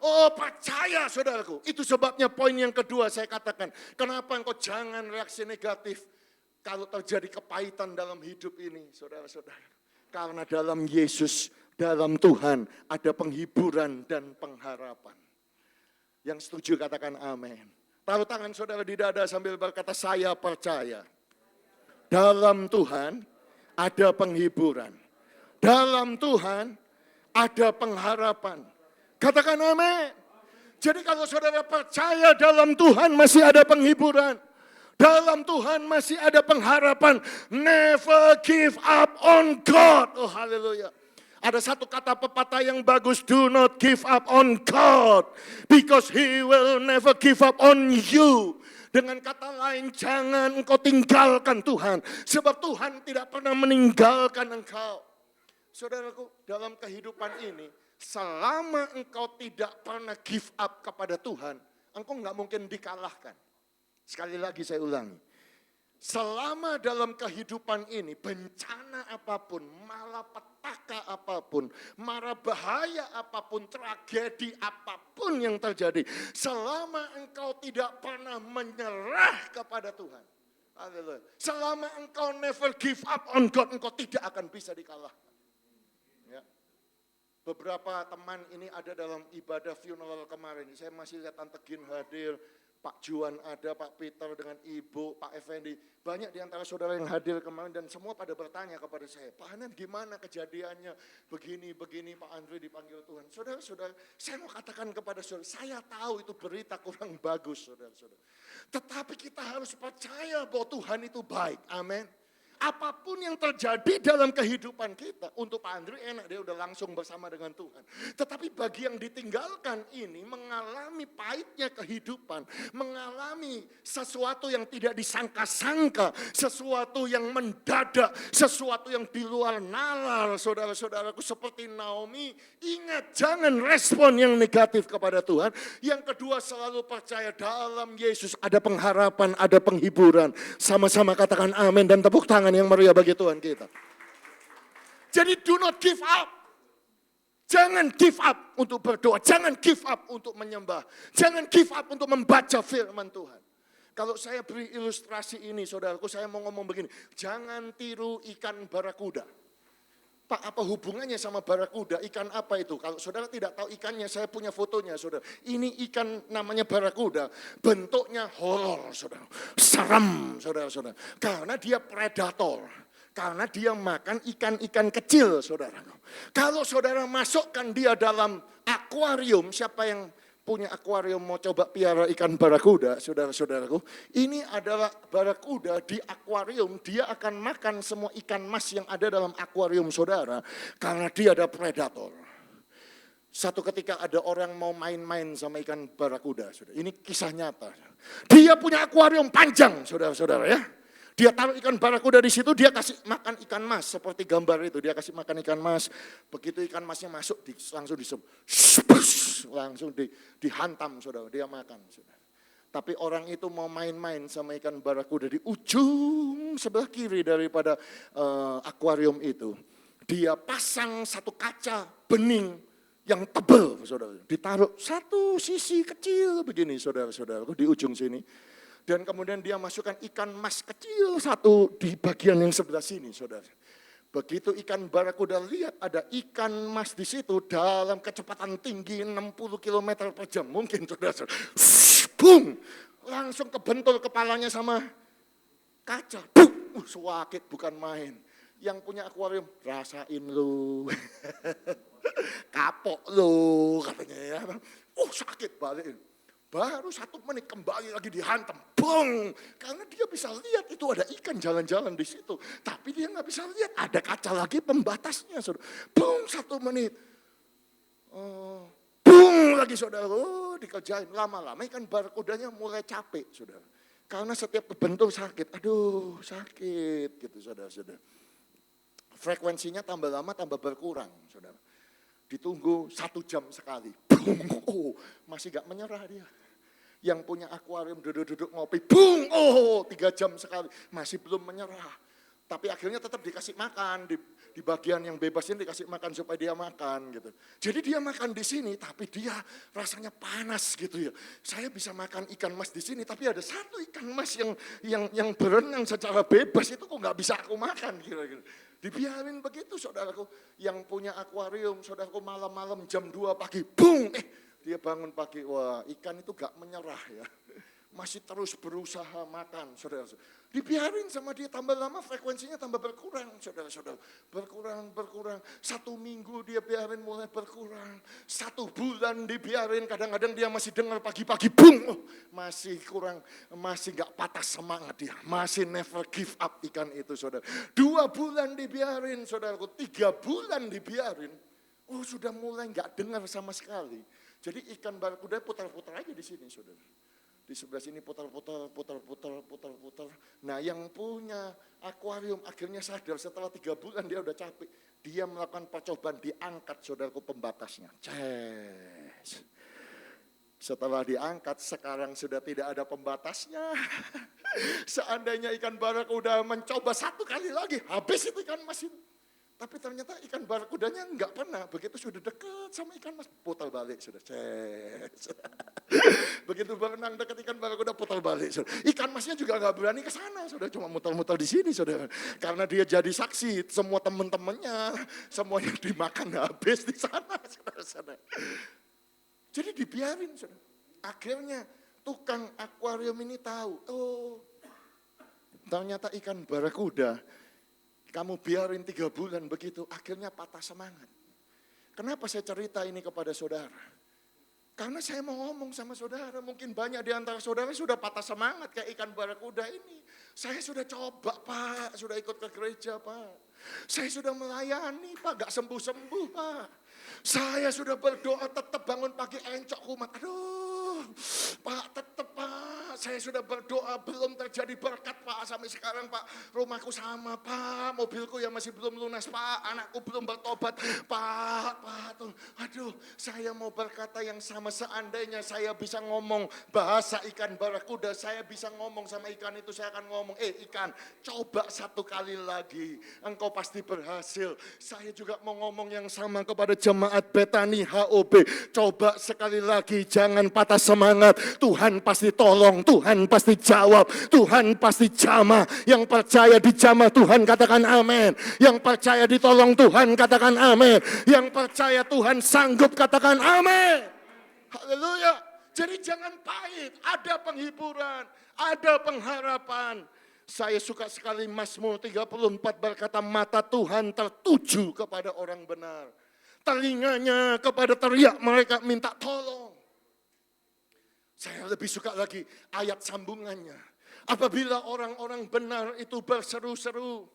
Oh percaya saudaraku. Itu sebabnya poin yang kedua saya katakan. Kenapa engkau jangan reaksi negatif kalau terjadi kepahitan dalam hidup ini saudara-saudara. Karena dalam Yesus, dalam Tuhan ada penghiburan dan pengharapan. Yang setuju katakan amin. Taruh tangan saudara di dada sambil berkata saya percaya. Dalam Tuhan ada penghiburan. Dalam Tuhan ada pengharapan. Katakan amin. Jadi kalau saudara percaya dalam Tuhan masih ada penghiburan. Dalam Tuhan masih ada pengharapan. Never give up on God. Oh haleluya. Ada satu kata pepatah yang bagus. Do not give up on God. Because He will never give up on you. Dengan kata lain, jangan engkau tinggalkan Tuhan. Sebab Tuhan tidak pernah meninggalkan engkau. Saudaraku, dalam kehidupan ini, selama engkau tidak pernah give up kepada Tuhan, engkau nggak mungkin dikalahkan. Sekali lagi saya ulangi. Selama dalam kehidupan ini, bencana apapun, malapetaka apapun, mara bahaya apapun, tragedi apapun yang terjadi. Selama engkau tidak pernah menyerah kepada Tuhan. Haleluya. Selama engkau never give up on God, engkau tidak akan bisa dikalahkan. Ya. Beberapa teman ini ada dalam ibadah funeral kemarin. Saya masih lihat Tante Gin hadir. Pak Juan ada, Pak Peter dengan Ibu, Pak Effendi. Banyak di antara saudara yang hadir kemarin dan semua pada bertanya kepada saya. Pak Hanan gimana kejadiannya? Begini, Pak Andre dipanggil Tuhan. Saudara-saudara, saya mau katakan kepada saudara, saya tahu itu berita kurang bagus saudara-saudara. Tetapi kita harus percaya bahwa Tuhan itu baik. Amin. Apapun yang terjadi dalam kehidupan kita, untuk Pak Andri enak, dia udah langsung bersama dengan Tuhan. Tetapi bagi yang ditinggalkan ini, mengalami pahitnya kehidupan, mengalami sesuatu yang tidak disangka-sangka, sesuatu yang mendadak, sesuatu yang di luar nalar, saudara-saudaraku seperti Naomi, ingat jangan respon yang negatif kepada Tuhan. Yang kedua selalu percaya dalam Yesus ada pengharapan, ada penghiburan. Sama-sama katakan amin dan tepuk tangan yang meriah bagi Tuhan kita. Jadi do not give up. Jangan give up untuk berdoa. Jangan give up untuk menyembah. Jangan give up untuk membaca firman Tuhan. Kalau saya beri ilustrasi ini saudaraku, saya mau ngomong begini. Jangan tiru ikan barakuda. Pak, apa hubungannya sama barakuda? Ikan apa itu? Kalau saudara tidak tahu ikannya, saya punya fotonya saudara. Ini ikan namanya barakuda. Bentuknya horor saudara. Serem saudara-saudara. Karena dia predator. Karena dia makan ikan-ikan kecil saudara. Kalau saudara masukkan dia dalam akuarium, siapa yang punya akuarium mau coba piara ikan barakuda, saudara-saudaraku. Ini adalah barakuda di akuarium, dia akan makan semua ikan mas yang ada dalam akuarium saudara. Karena dia ada predator. Satu ketika ada orang mau main-main sama ikan barakuda. Saudara. Ini kisah nyata. Dia punya akuarium panjang saudara-saudara ya. Dia taruh ikan barakuda di situ, dia kasih makan ikan mas seperti gambar itu. Dia kasih makan ikan mas, begitu ikan masnya masuk langsung dihantam saudara, dia makan saudara. Tapi orang itu mau main-main sama ikan barakuda di ujung sebelah kiri daripada akuarium itu. Dia pasang satu kaca bening yang tebal saudara, ditaruh satu sisi kecil begini saudara-saudara di ujung sini. Dan kemudian dia masukkan ikan mas kecil satu di bagian yang sebelah sini, saudara. Begitu ikan barakuda lihat ada ikan mas di situ dalam kecepatan tinggi 60 km per jam. Mungkin saudara, boom, langsung kebentul kepalanya sama kaca. Sakit bukan main. Yang punya akuarium, rasain lu. Kapok lu katanya ya. Oh sakit, balikin. Baru 1 menit kembali lagi dihantam. Bong! Karena dia bisa lihat itu ada ikan jalan-jalan di situ. Tapi dia nggak bisa lihat ada kaca lagi pembatasnya. Saudara. Bong 1 menit. Bung lagi saudara. Dikerjain. Lama-lama ikan barakudanya mulai capek saudara. Karena setiap kebentur sakit. Aduh sakit gitu saudara-saudara. Frekuensinya tambah lama tambah berkurang saudara. Ditunggu 1 jam sekali. Bung, masih gak menyerah dia. Yang punya akuarium duduk-duduk ngopi. Bung, 3 jam sekali. Masih belum menyerah. Tapi akhirnya tetap dikasih makan. Di bagian yang bebas ini dikasih makan supaya dia makan gitu. Jadi dia makan di sini tapi dia rasanya panas gitu ya. Saya bisa makan ikan mas di sini tapi ada 1 ikan mas yang berenang secara bebas itu kok gak bisa aku makan kira-kira. Dibiarin begitu saudaraku, yang punya akuarium, saudaraku malam-malam jam 2 pagi, bung, dia bangun pagi, wah ikan itu gak menyerah ya. Masih terus berusaha makan, saudara-saudara. Dibiarin sama dia tambah lama frekuensinya tambah berkurang, saudara-saudara. Berkurang. 1 minggu dia biarin mulai berkurang. 1 bulan dibiarin, kadang-kadang dia masih dengar pagi-pagi, bung, masih kurang, masih gak patah semangat dia. Masih never give up ikan itu, saudara. 2 bulan dibiarin, saudaraku. 3 bulan dibiarin. Sudah mulai gak dengar sama sekali. Jadi ikan barakuda putar-putar aja di sini, saudara. Di sebelah sini putar-putar. Nah yang punya akuarium akhirnya sadar setelah 3 bulan dia udah capek. Dia melakukan percobaan diangkat saudaraku pembatasnya. Setelah diangkat sekarang sudah tidak ada pembatasnya. Seandainya ikan barakuda mencoba 1 kali lagi habis itu ikan mas itu. Tapi ternyata ikan barakudanya enggak pernah. Begitu sudah dekat sama ikan mas, putar balik sudah. Begitu berenang dekat ikan barakuda, putar balik. Saudara. Ikan masnya juga enggak berani ke sana, sudah cuma muter-muter di sini, saudara. Karena dia jadi saksi, semua teman-temannya, semuanya dimakan habis di sana, saudara. Jadi dibiarin, saudara. Akhirnya tukang akuarium ini tahu, ternyata ikan barakuda kamu biarin 3 bulan begitu, akhirnya patah semangat. Kenapa saya cerita ini kepada saudara? Karena saya mau ngomong sama saudara, mungkin banyak di antara saudara sudah patah semangat kayak ikan barakuda ini. Saya sudah coba Pak, sudah ikut ke gereja Pak. Saya sudah melayani Pak, gak sembuh-sembuh Pak. Saya sudah berdoa tetap bangun pagi encok kumat. Aduh Pak tetap Pak, saya sudah berdoa belum terjadi berkat Pak. Sampai sekarang Pak, rumahku sama Pak, mobilku yang masih belum lunas Pak, anakku belum bertobat Pak. Tuh. Aduh saya mau berkata yang sama, seandainya saya bisa ngomong bahasa ikan barakuda, saya bisa ngomong sama ikan itu, saya akan ngomong, ikan coba 1 kali lagi, engkau pasti berhasil. Saya juga mau ngomong yang sama kepada jemaat Betani HOB, coba sekali lagi, jangan patah semangat. Tuhan pasti tolong, Tuhan pasti jawab, Tuhan pasti jamah. Yang percaya dijamah Tuhan katakan amin. Yang percaya ditolong Tuhan katakan amin. Yang percaya Tuhan sanggup katakan amin. Haleluya. Jadi jangan pahit, ada penghiburan, ada pengharapan. Saya suka sekali Mazmur 34 berkata, mata Tuhan tertuju kepada orang benar. Telinganya kepada teriak mereka minta tolong. Saya lebih suka lagi ayat sambungannya. Apabila orang-orang benar itu berseru-seru,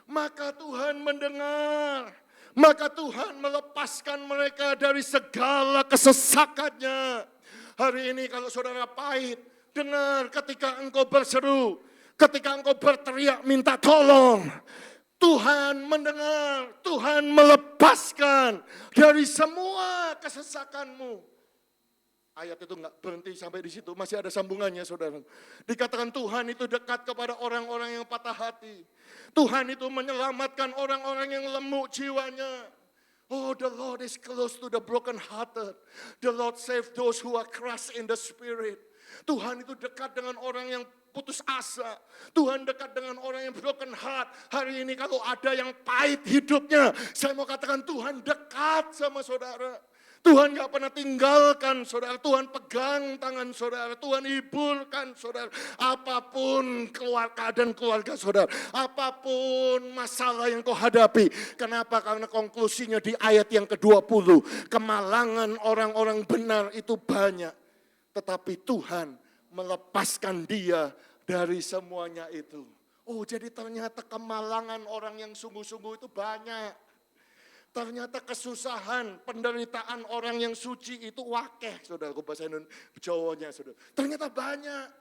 maka Tuhan mendengar. Maka Tuhan melepaskan mereka dari segala kesesakannya. Hari ini kalau saudara pahit, dengar ketika engkau berseru, ketika engkau berteriak minta tolong, Tuhan mendengar, Tuhan melepaskan dari semua kesesakanmu. Ayat itu enggak berhenti sampai di situ, masih ada sambungannya saudara. Dikatakan Tuhan itu dekat kepada orang-orang yang patah hati. Tuhan itu menyelamatkan orang-orang yang lemuk jiwanya. Oh, the Lord is close to the broken hearted. The Lord save those who are crushed in the spirit. Tuhan itu dekat dengan orang yang putus asa. Tuhan dekat dengan orang yang broken heart. Hari ini kalau ada yang pahit hidupnya, saya mau katakan Tuhan dekat sama saudara. Tuhan gak pernah tinggalkan saudara. Tuhan pegang tangan saudara. Tuhan hiburkan saudara. Apapun keadaan keluarga saudara. Apapun masalah yang kau hadapi. Kenapa? Karena konklusinya di ayat yang ke-20. Kemalangan orang-orang benar itu banyak. Tetapi Tuhan melepaskan dia dari semuanya itu. Oh, jadi ternyata kemalangan orang yang sungguh-sungguh itu banyak. Ternyata kesusahan, penderitaan orang yang suci itu wakeh, saudara. Bahasa Jawanya, saudara. Ternyata banyak.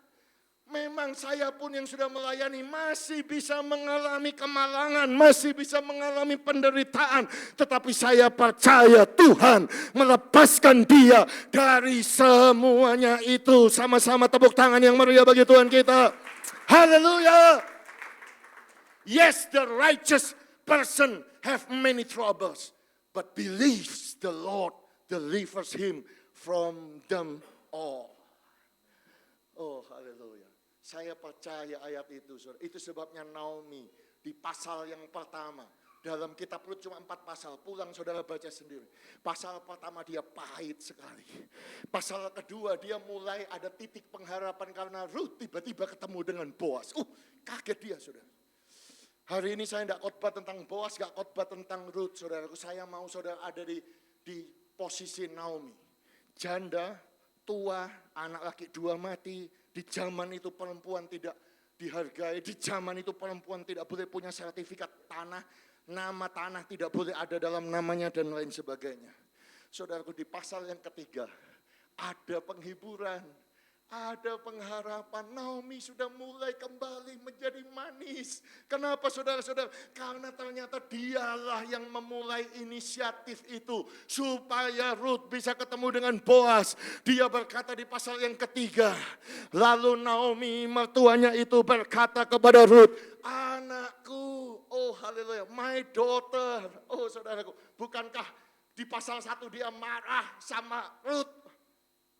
Memang saya pun yang sudah melayani masih bisa mengalami kemalangan, masih bisa mengalami penderitaan. Tetapi saya percaya Tuhan melepaskan dia dari semuanya itu. Sama-sama tepuk tangan yang meriah bagi Tuhan kita. Haleluya. Yes, the righteous person have many troubles, but believes the Lord delivers him from them all. Oh, haleluya. Saya percaya ayat itu, saudara. Itu sebabnya Naomi di pasal yang pertama. Dalam kitab Rut cuma 4 pasal. Pulang saudara baca sendiri. Pasal pertama dia pahit sekali. Pasal kedua dia mulai ada titik pengharapan karena Rut tiba-tiba ketemu dengan Boas. Kaget dia, saudara. Hari ini saya tidak khotbah tentang Boas, tidak khotbah tentang Rut, saudaraku. Saya mau saudara ada di posisi Naomi. Janda, tua, anak laki 2 mati. Di zaman itu perempuan tidak dihargai. Di zaman itu perempuan tidak boleh punya sertifikat tanah. Nama tanah tidak boleh ada dalam namanya dan lain sebagainya. Saudaraku, di pasal yang ketiga ada penghiburan. Ada pengharapan. Naomi sudah mulai kembali menjadi manis. Kenapa saudara-saudara? Karena ternyata dialah yang memulai inisiatif itu. Supaya Rut bisa ketemu dengan Boas. Dia berkata di pasal yang ketiga. Lalu Naomi mertuanya itu berkata kepada Rut. Anakku, oh haleluya, my daughter. Oh saudaraku, bukankah di pasal 1 dia marah sama Rut?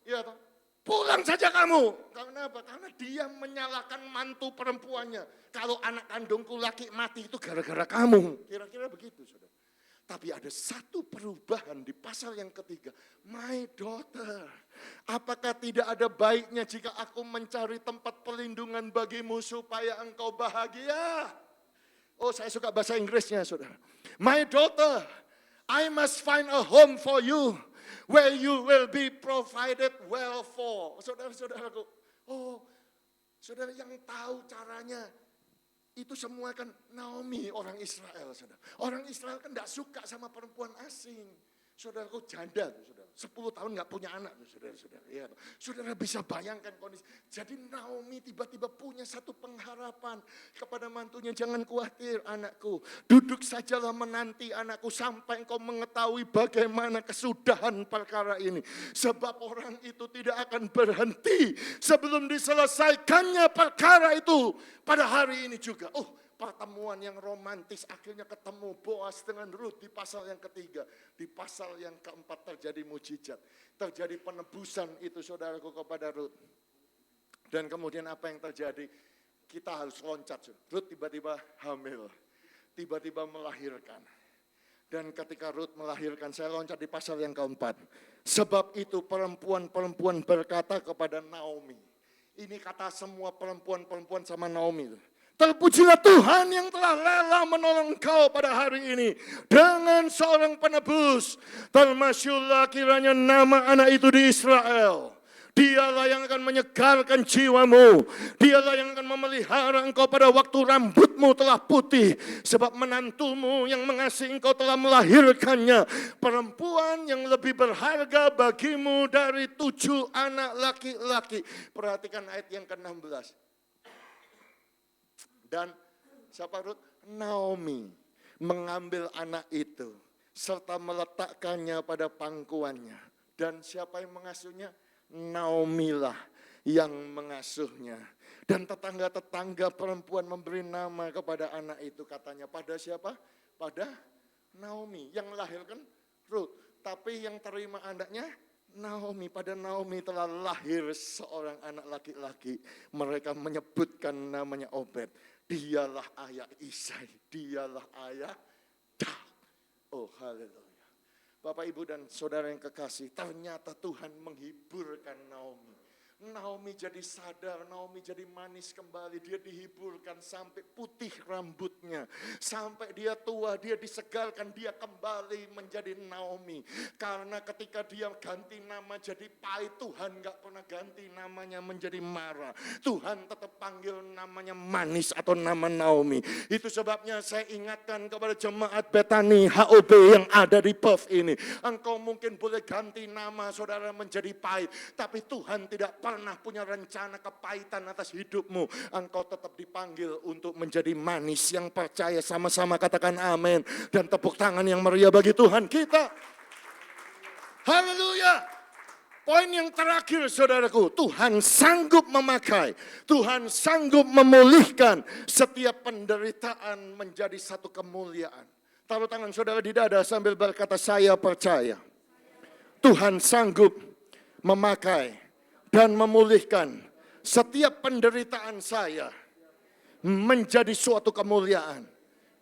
Iya toh? Pulang saja kamu. Karena apa? Karena dia menyalahkan mantu perempuannya. Kalau anak kandungku laki mati itu gara-gara kamu. Kira-kira begitu, saudara. Tapi ada satu perubahan di pasal yang ketiga. My daughter, apakah tidak ada baiknya jika aku mencari tempat pelindungan bagimu supaya engkau bahagia? Oh, saya suka bahasa Inggrisnya, saudara. My daughter, I must find a home for you. Where you will be provided well for. Saudara-saudaraku. Oh, saudara yang tahu caranya. Itu semua kan Naomi orang Israel. Saudara. Orang Israel kan tidak suka sama perempuan asing. Saudaraku janda, saudara. 10 tahun gak punya anak, saudara-saudara. Ya, saudara bisa bayangkan kondisi. Jadi Naomi tiba-tiba punya satu pengharapan kepada mantunya. Jangan khawatir anakku. Duduk sajalah menanti anakku sampai engkau mengetahui bagaimana kesudahan perkara ini. Sebab orang itu tidak akan berhenti sebelum diselesaikannya perkara itu pada hari ini juga. Pertemuan yang romantis akhirnya ketemu Boas dengan Rut di pasal yang ketiga. Di pasal yang keempat terjadi mujizat. Terjadi penebusan itu saudaraku kepada Rut. Dan kemudian apa yang terjadi? Kita harus loncat. Rut tiba-tiba hamil. Tiba-tiba melahirkan. Dan ketika Rut melahirkan, saya loncat di pasal yang keempat. Sebab itu perempuan-perempuan berkata kepada Naomi. Ini kata semua perempuan-perempuan sama Naomi. Terpujilah Tuhan yang telah rela menolong kau pada hari ini. Dengan seorang penebus. Termasyurlah kiranya nama anak itu di Israel. Dialah yang akan menyegarkan jiwamu. Dialah yang akan memelihara engkau pada waktu rambutmu telah putih. Sebab menantumu yang mengasihi engkau telah melahirkannya. Perempuan yang lebih berharga bagimu dari 7 anak laki-laki. Perhatikan ayat yang ke-16. Dan siapa Rut? Naomi mengambil anak itu serta meletakkannya pada pangkuannya. Dan siapa yang mengasuhnya? Naomi lah yang mengasuhnya. Dan tetangga-tetangga perempuan memberi nama kepada anak itu katanya. Pada siapa? Pada Naomi. Yang melahirkan Rut. Tapi yang terima anaknya Naomi. Pada Naomi telah lahir seorang anak laki-laki. Mereka menyebutkan namanya Obed. Dialah ayah Isai, dialah ayah Daud. Oh haleluya. Bapak, Ibu, dan saudara yang kekasih, ternyata Tuhan menghiburkan Naomi. Naomi jadi sadar, Naomi jadi manis kembali. Dia dihiburkan sampai putih rambutnya. Sampai dia tua, dia disegarkan, dia kembali menjadi Naomi. Karena ketika dia ganti nama jadi pahit, Tuhan gak pernah ganti namanya menjadi Mara. Tuhan tetap panggil namanya manis atau nama Naomi. Itu sebabnya saya ingatkan kepada jemaat Betani HOB yang ada di Perth ini. Engkau mungkin boleh ganti nama saudara menjadi pahit, tapi Tuhan tidak pernah punya rencana kepahitan atas hidupmu. Engkau tetap dipanggil untuk menjadi manis. Yang percaya sama-sama katakan amin. Dan tepuk tangan yang meriah bagi Tuhan kita. Haleluya. Poin yang terakhir saudaraku, Tuhan sanggup memakai, Tuhan sanggup memulihkan setiap penderitaan menjadi satu kemuliaan. Taruh tangan saudara di dada sambil berkata, saya percaya Tuhan sanggup memakai dan memulihkan setiap penderitaan saya menjadi suatu kemuliaan.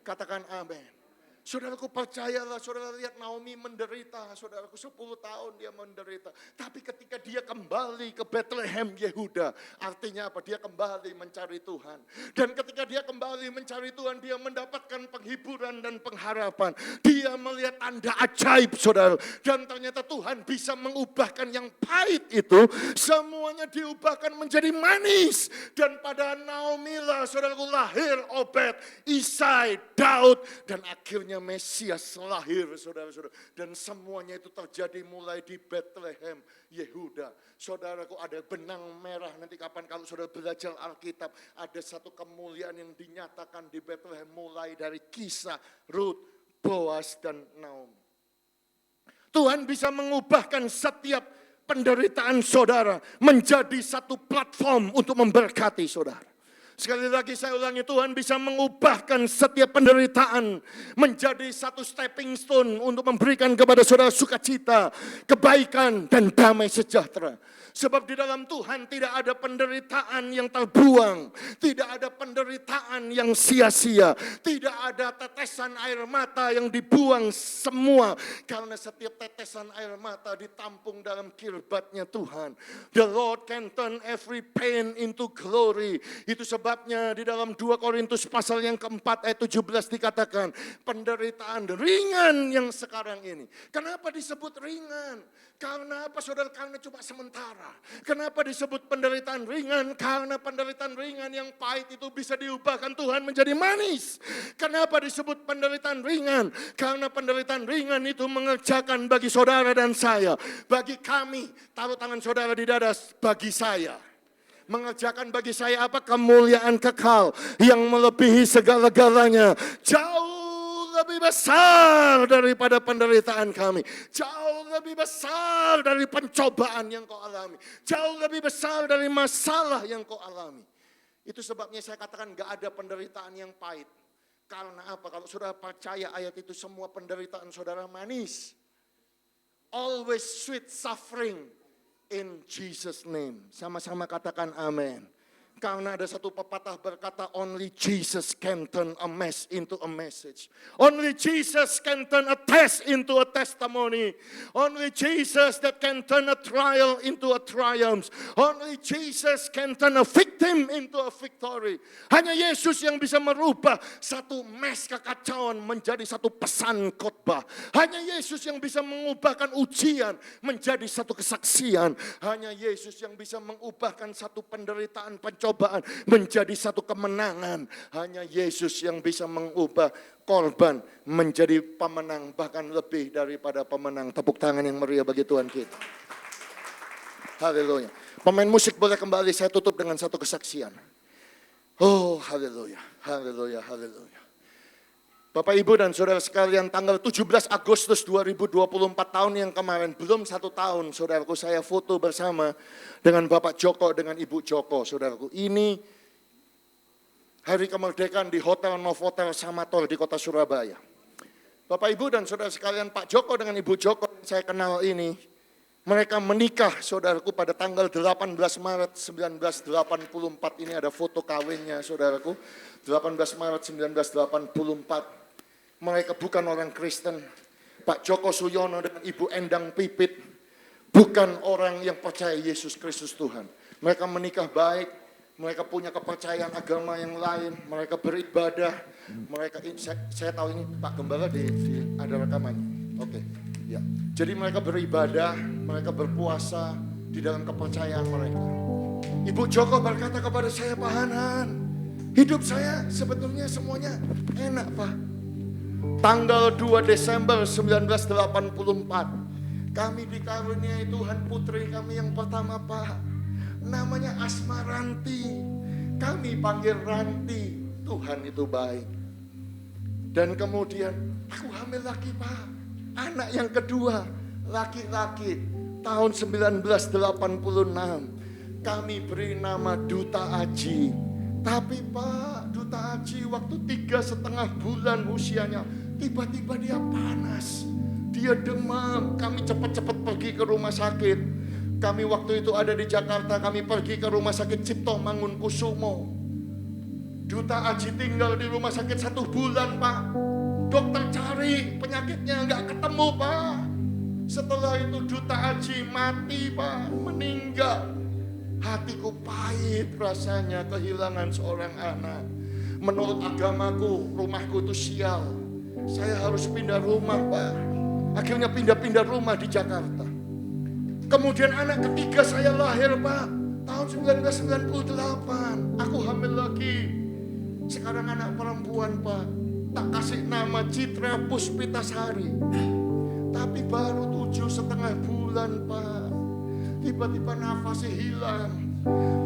Katakan amin. Saudaraku, percayalah, saudara lihat Naomi menderita, saudaraku 10 tahun dia menderita. Tapi ketika dia kembali ke Bethlehem Yehuda, artinya apa? Dia kembali mencari Tuhan. Dan ketika dia kembali mencari Tuhan, dia mendapatkan penghiburan dan pengharapan. Dia melihat tanda ajaib, saudara. Dan ternyata Tuhan bisa mengubahkan yang pahit itu, semuanya diubahkan menjadi manis. Dan pada Naomi lah, saudaraku, lahir Obed, Isai, Daud, dan akhirnya Mesias lahir, saudara-saudara. Dan semuanya itu terjadi mulai di Bethlehem Yehuda. Saudaraku, ada benang merah. Nanti kapan kalau saudara belajar Alkitab, ada satu kemuliaan yang dinyatakan di Bethlehem mulai dari kisah Rut, Boaz, dan Naomi. Tuhan bisa mengubahkan setiap penderitaan saudara menjadi satu platform untuk memberkati saudara. Sekali lagi saya ulangi, Tuhan bisa mengubahkan setiap penderitaan menjadi satu stepping stone untuk memberikan kepada saudara sukacita, kebaikan, dan damai sejahtera. Sebab di dalam Tuhan tidak ada penderitaan yang terbuang, tidak ada penderitaan yang sia-sia, tidak ada tetesan air mata yang dibuang semua. Karena setiap tetesan air mata ditampung dalam kirbatnya Tuhan. The Lord can turn every pain into glory. Itu sebabnya di dalam 2 Korintus pasal yang keempat ayat 17 dikatakan, penderitaan ringan yang sekarang ini. Kenapa disebut ringan? Karena apa saudara? Karena cuma sementara. Kenapa disebut penderitaan ringan? Karena penderitaan ringan yang pahit itu bisa diubahkan Tuhan menjadi manis. Kenapa disebut penderitaan ringan? Karena penderitaan ringan itu mengerjakan bagi saudara dan saya, bagi kami, taruh tangan saudara di dada, bagi saya. Mengerjakan bagi saya apa? Kemuliaan kekal yang melebihi segala-galanya. Jauh lebih besar daripada penderitaan kami. Jauh lebih besar dari pencobaan yang kau alami. Jauh lebih besar dari masalah yang kau alami. Itu sebabnya saya katakan gak ada penderitaan yang pahit. Karena apa? Kalau saudara percaya ayat itu, semua penderitaan saudara manis. Always sweet suffering in Jesus name. Sama-sama katakan amin. Karena ada satu pepatah berkata, only Jesus can turn a mess into a message. Only Jesus can turn a test into a testimony. Only Jesus that can turn a trial into a triumph. Only Jesus can turn a victim into a victory. Hanya Yesus yang bisa merubah satu mess kekacauan menjadi satu pesan khotbah. Hanya Yesus yang bisa mengubahkan ujian menjadi satu kesaksian. Hanya Yesus yang bisa mengubahkan satu penderitaan pencobaan menjadi satu kemenangan. Hanya Yesus yang bisa mengubah korban menjadi pemenang, bahkan lebih daripada pemenang. Tepuk tangan yang meriah bagi Tuhan kita. Haleluya. Pemain musik boleh kembali, saya tutup dengan satu kesaksian. Oh, haleluya, haleluya, haleluya. Bapak, Ibu, dan saudara sekalian, tanggal 17 Agustus 2024 tahun yang kemarin, belum 1 tahun, saudaraku, saya foto bersama dengan Bapak Joko, dengan Ibu Joko, saudaraku. Ini hari kemerdekaan di Hotel Novotel Samator di kota Surabaya. Bapak, Ibu, dan saudara sekalian, Pak Joko dengan Ibu Joko, saya kenal ini, mereka menikah, saudaraku, pada tanggal 18 Maret 1984. Ini ada foto kawinnya, saudaraku. 18 Maret 1984. Mereka bukan orang Kristen. Pak Joko Suyono dengan Ibu Endang Pipit bukan orang yang percaya Yesus Kristus Tuhan. Mereka menikah baik, mereka punya kepercayaan agama yang lain, mereka beribadah, mereka saya tahu ini Pak Gembala ada rekamannya. Oke. Ya. Jadi mereka beribadah, mereka berpuasa di dalam kepercayaan mereka. Ibu Joko berkata kepada saya, Pak Hanan, hidup saya sebetulnya semuanya enak, Pak. Tanggal 2 Desember 1984, kami dikaruniai Tuhan putri kami yang pertama, Pak. Namanya Asma Ranti. Kami panggil Ranti. Tuhan itu baik. Dan kemudian aku hamil lagi, Pak. Anak yang kedua, laki-laki. Tahun 1986. Kami beri nama Duta Aji. Tapi Pak, Duta Aji waktu 3,5 bulan usianya, tiba-tiba dia panas. Dia demam. Kami cepat-cepat pergi ke rumah sakit. Kami waktu itu ada di Jakarta, kami pergi ke rumah sakit Cipto Mangunkusumo. Duta Aji tinggal di rumah sakit 1 bulan, Pak. Dokter cari penyakitnya nggak ketemu, Pak. Setelah itu Duta Aji mati, Pak, meninggal. Hatiku pahit rasanya kehilangan seorang anak. Menurut agamaku, rumahku itu sial. Saya harus pindah rumah, Pak. Akhirnya pindah-pindah rumah di Jakarta. Kemudian anak ketiga saya lahir, Pak. Tahun 1998. Aku hamil lagi. Sekarang anak perempuan, Pak. Tak kasih nama Citra Puspitasari. Tapi baru 7,5 bulan, Pak. Tiba-tiba nafasnya hilang.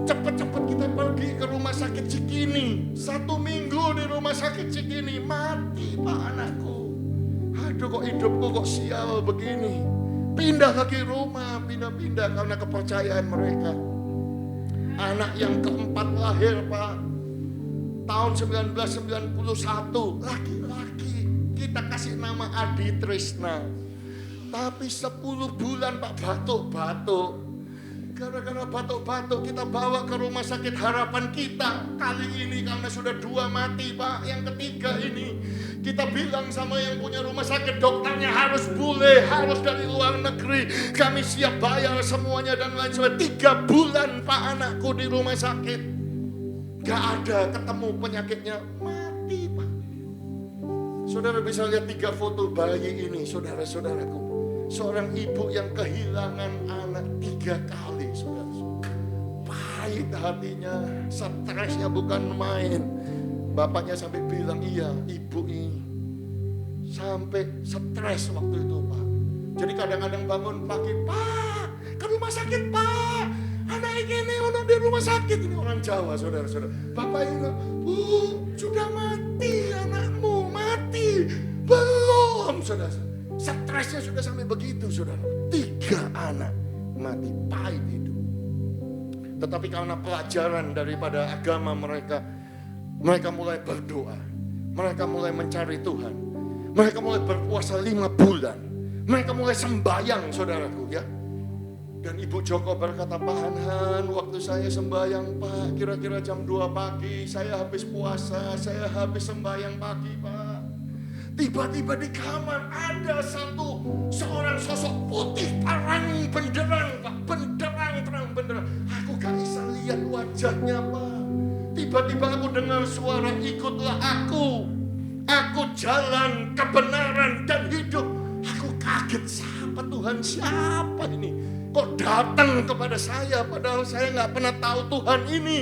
Cepat-cepat kita pergi ke rumah sakit Cikini. 1 minggu di rumah sakit Cikini. Mati, Pak, anakku. Aduh, kok hidupku kok sial begini. Pindah lagi rumah, pindah-pindah karena kepercayaan mereka. Anak yang keempat lahir, Pak. Tahun 1991, laki-laki. Kita kasih nama Adi Trisna. Tapi 10 bulan, Pak, batuk-batuk. Gara-gara batuk-batuk kita bawa ke rumah sakit harapan kita. Kali ini karena sudah 2 mati, Pak. Yang ketiga ini kita bilang sama yang punya rumah sakit, dokternya harus bule, harus dari luar negeri. Kami siap bayar semuanya dan lain sebagainya. 3 bulan, Pak, anakku di rumah sakit. Gak ada ketemu penyakitnya, mati, Pak. Saudara bisa lihat 3 foto bayi ini, saudara-saudaraku. Seorang ibu yang kehilangan anak 3 kali, saudara. Pahit hatinya, stresnya bukan main. Bapaknya sampai bilang, iya, ibu ini sampai stres waktu itu, Pak. Jadi kadang-kadang bangun pagi, Pak, ke rumah sakit, Pak. Anak ini orang di rumah sakit. Ini orang Jawa, saudara-saudara. Bapak ini, Bu, sudah mati anakmu, mati. Belum, saudara. Stresnya sudah sampai begitu, saudara. 3 anak mati, pahit hidup. Tetapi karena pelajaran daripada agama mereka, mereka mulai berdoa. Mereka mulai mencari Tuhan. Mereka mulai berpuasa 5 bulan. Mereka mulai sembahyang, saudaraku, ya. Dan Ibu Joko berkata, Pak Hanan, waktu saya sembahyang, Pak, kira-kira jam 2 pagi, saya habis puasa, saya habis sembahyang pagi, Pak. Tiba-tiba di kamar ada seorang sosok putih terang benderang, Pak. Benderang, terang benderang. Aku gak bisa lihat wajahnya, Pak. Tiba-tiba aku dengar suara, ikutlah aku. Aku jalan kebenaran dan hidup. Aku kaget, siapa Tuhan, siapa ini? Kok datang kepada saya padahal saya gak pernah tahu Tuhan ini.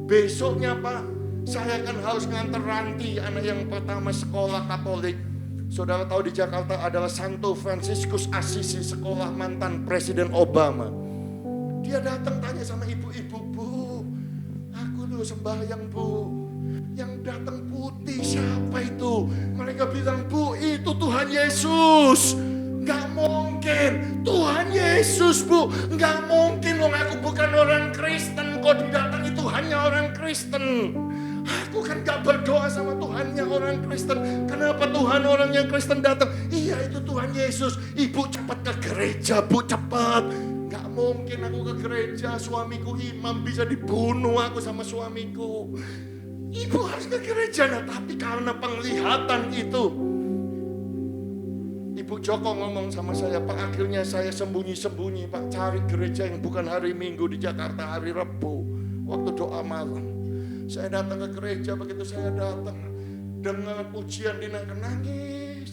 Besoknya, Pak, saya kan harus nganter Ranti, anak yang pertama sekolah Katolik. Saudara tahu di Jakarta adalah Santo Franciscus Assisi, sekolah mantan Presiden Obama. Dia datang tanya sama ibu-ibu, Bu, aku tuh sembahyang, Bu. Yang datang putih siapa itu? Mereka bilang, Bu, itu Tuhan Yesus. Gak mungkin, Tuhan Yesus, Bu. Gak mungkin, loh, aku bukan orang Kristen. Kok didatangi Tuhannya orang Kristen? Aku kan gak berdoa sama Tuhannya orang Kristen. Kenapa Tuhan orang yang Kristen datang? Iya, itu Tuhan Yesus. Ibu cepat ke gereja, Bu, cepat. Gak mungkin aku ke gereja, suamiku imam, bisa dibunuh aku sama suamiku. Ibu harus ke gereja, nah, tapi karena penglihatan itu, Ibu Joko ngomong sama saya, Pak, akhirnya saya sembunyi-sembunyi, Pak, cari gereja yang bukan hari Minggu di Jakarta, hari Rabu, waktu doa malam. Saya datang ke gereja, begitu saya datang, dengar pujian dinaikkan, nangis,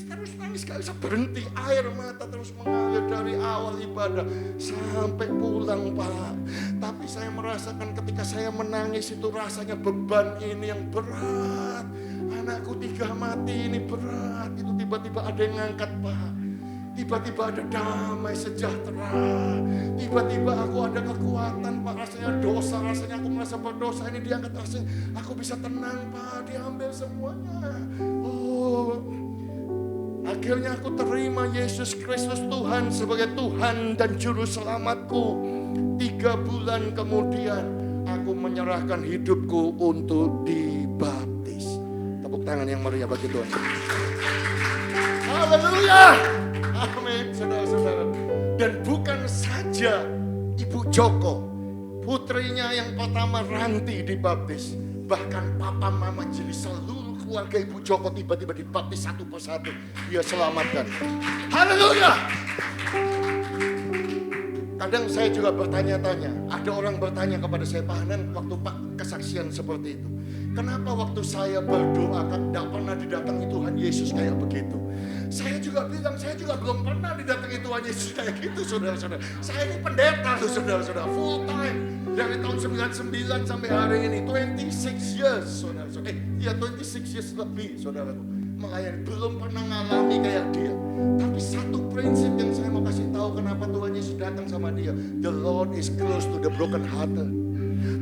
terus nangis, gak bisa berhenti, air mata terus mengalir dari awal ibadah sampai pulang, Pak. Tapi saya merasakan ketika saya menangis itu rasanya beban ini yang berat. Anakku 3 mati ini berat. Itu tiba-tiba ada yang ngangkat, Pak. Tiba-tiba ada damai sejahtera. Tiba-tiba aku ada kekuatan, Pak. Rasanya dosa, rasanya aku merasa berdosa. Ini diangkat, rasanya aku bisa tenang, Pak. Diambil semuanya. Oh, akhirnya aku terima Yesus Kristus Tuhan sebagai Tuhan dan Juru Selamatku. 3 bulan kemudian aku menyerahkan hidupku untuk dibaptis. Tepuk tangan yang meriah bagi Tuhan. Haleluya. Amin, saudara-saudara. Dan bukan saja Ibu Joko, putrinya yang pertama Ranti dibaptis. Bahkan papa mama jadi seluruh keluarga Ibu Joko tiba-tiba dibaptis satu persatu. Dia selamatkan. Haleluya. Kadang saya juga bertanya-tanya. Ada orang bertanya kepada saya, Pak Hanan, waktu Pak kesaksian seperti itu, kenapa waktu saya berdoa tidak pernah didatangi Tuhan Yesus kayak begitu? Saya juga bilang, saya juga belum pernah didatangi Tuhan Yesus kayak gitu, saudara-saudara. Saya ini pendeta tuh, saudara-saudara, full time. Dari tahun 99 sampai hari ini, 26 years, saudara-saudara. 26 years lebih, saudaraku. Melayani, belum pernah ngalami kayak dia. Tapi satu prinsip yang saya mau kasih tahu kenapa Tuhan Yesus datang sama dia. The Lord is close to the broken hearted.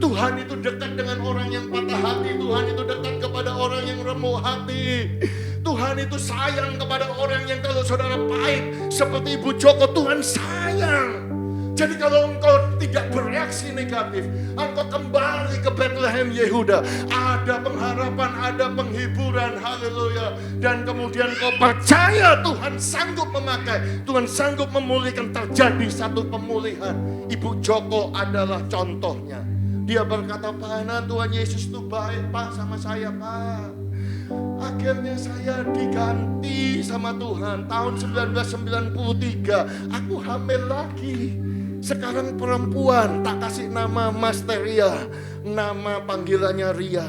Tuhan itu dekat dengan orang yang patah hati. Tuhan itu dekat kepada orang yang remuk hati. Tuhan itu sayang kepada orang yang kalau saudara pahit seperti Ibu Joko, Tuhan sayang. Jadi kalau engkau tidak bereaksi negatif, engkau kembali ke Bethlehem Yehuda, ada pengharapan, ada penghiburan, haleluya. Dan kemudian kau percaya Tuhan sanggup memakai, Tuhan sanggup memulihkan, terjadi satu pemulihan. Ibu Joko adalah contohnya. Dia berkata, Pak Hana, Tuhan Yesus itu baik, Pak, sama saya, Pak. Akhirnya saya diganti sama Tuhan. Tahun 1993 aku hamil lagi. Sekarang perempuan, tak kasih nama Mas Teria, nama panggilannya Ria.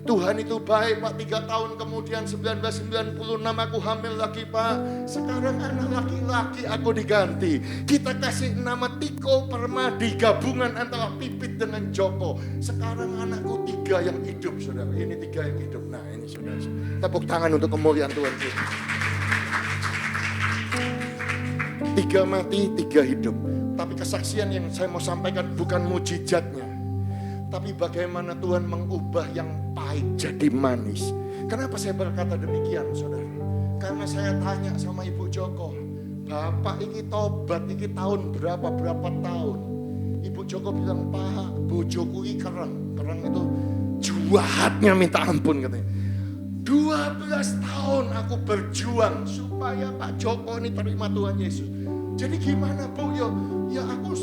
Tuhan itu baik, Pak. 3 tahun kemudian 1996 aku hamil lagi, Pak. Sekarang anak laki-laki aku diganti. Kita kasih nama Tiko Permadi, gabungan antara Pipit dengan Joko. Sekarang anakku 3 yang hidup, saudara. Ini 3 yang hidup. Nah ini saudara. Tepuk tangan untuk kemuliaan Tuhan. 3 mati, 3 hidup. Tapi kesaksian yang saya mau sampaikan bukan mujizatnya, tapi bagaimana Tuhan mengubah yang pahit jadi manis. Kenapa saya berkata demikian, saudara? Karena saya tanya sama Ibu Joko, Bapak ini tobat, ini tahun berapa tahun? Ibu Joko bilang, Pak, bojoku ini kereng itu juahatnya minta ampun katanya. 12 tahun aku berjuang supaya Pak Joko ini terima Tuhan Yesus. Jadi gimana, Bu? Ya aku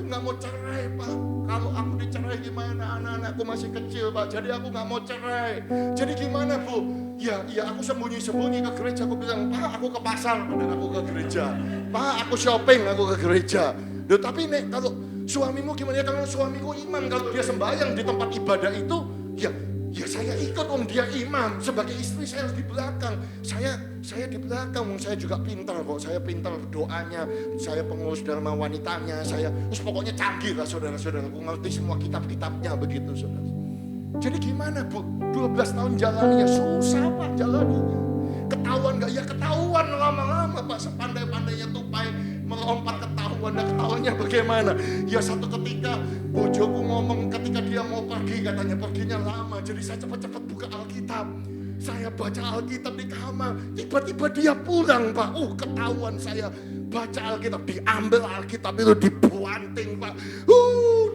nggak mau cerai, Pak. Kalau aku dicerai gimana? Anak-anakku masih kecil, Pak. Jadi aku nggak mau cerai. Jadi gimana, Bu? Ya aku sembunyi-sembunyi ke gereja. Aku bilang, Pak, aku ke pasar, aku ke gereja. Pak, aku shopping, aku ke gereja. Duh, tapi nek kalau suamimu gimana? Ya kalau suamiku imam, kalau dia sembahyang di tempat ibadah itu, ya saya ikut, dia imam. Sebagai istri saya harus di belakang. Saya di belakang, saya juga pintar kok. Saya pintar doanya, saya pengurus dharma wanitanya, terus pokoknya canggih lah, saudara-saudara. Aku ngerti semua kitab-kitabnya begitu, saudara. Jadi gimana, Bu? 12 tahun jalaninya susah, Pak, jalaninya. Ketahuan gak? Ya ketahuan lama-lama, Pak. Sepandai-pandainya tupai melompat ketahuan. Dan ketahuannya bagaimana? Ya satu ketika bojoku ngomong ketika dia mau pergi, katanya perginya lama. Jadi saya cepat-cepat buka Alkitab. Saya baca Alkitab di kamar. Tiba-tiba dia pulang, Pak. Ketahuan saya baca Alkitab. Diambil Alkitab itu, dibuanting, Pak.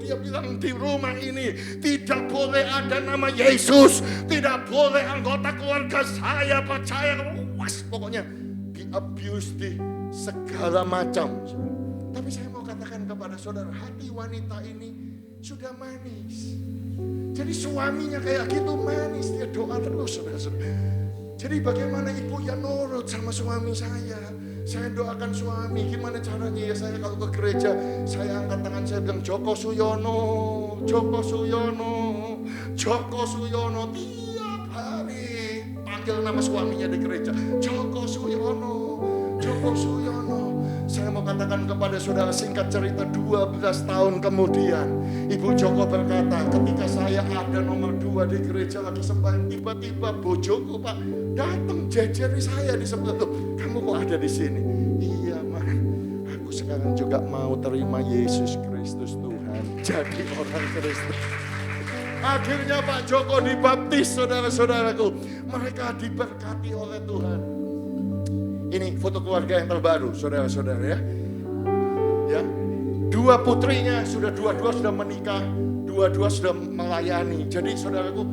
Dia bilang di rumah ini tidak boleh ada nama Yesus. Tidak boleh anggota keluarga saya percaya. Pokoknya di abuse, di segala macam. Tapi saya mau katakan kepada saudara, hati wanita ini sudah manis. Jadi suaminya kayak gitu manis, dia doa terus, saudara-saudara. Jadi bagaimana ibu yang nurut sama suami saya? Saya doakan suami, gimana caranya ya saya kalau ke gereja, saya angkat tangan, saya bilang Joko Suyono, Joko Suyono, Joko Suyono. Tiap hari panggil nama suaminya di gereja, Joko Suyono, Joko Suyono. Saya mau katakan kepada saudara, singkat cerita 12 tahun kemudian Ibu Joko berkata, ketika saya ada nomor 2 di gereja lagi sembahyang, tiba-tiba bojoku Pak datang jejeri saya di sebelah. Tuh, kamu kok ada di sini? Iya Ma, aku sekarang juga mau terima Yesus Kristus Tuhan, jadi orang Kristen. Akhirnya Pak Joko dibaptis, saudara-saudaraku. Mereka diberkati oleh Tuhan. Ini foto keluarga yang terbaru, saudara-saudara ya. Ya, 2 putrinya dua-dua sudah menikah, dua-dua sudah melayani. Jadi saudaraku,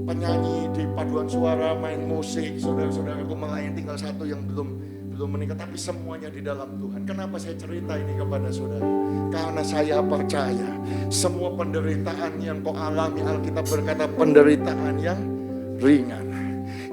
penyanyi di paduan suara, main musik, saudara-saudaraku melayani, tinggal satu yang belum menikah, tapi semuanya di dalam Tuhan. Kenapa saya cerita ini kepada saudara? Karena saya percaya semua penderitaan yang kau alami, Alkitab berkata penderitaan yang ringan,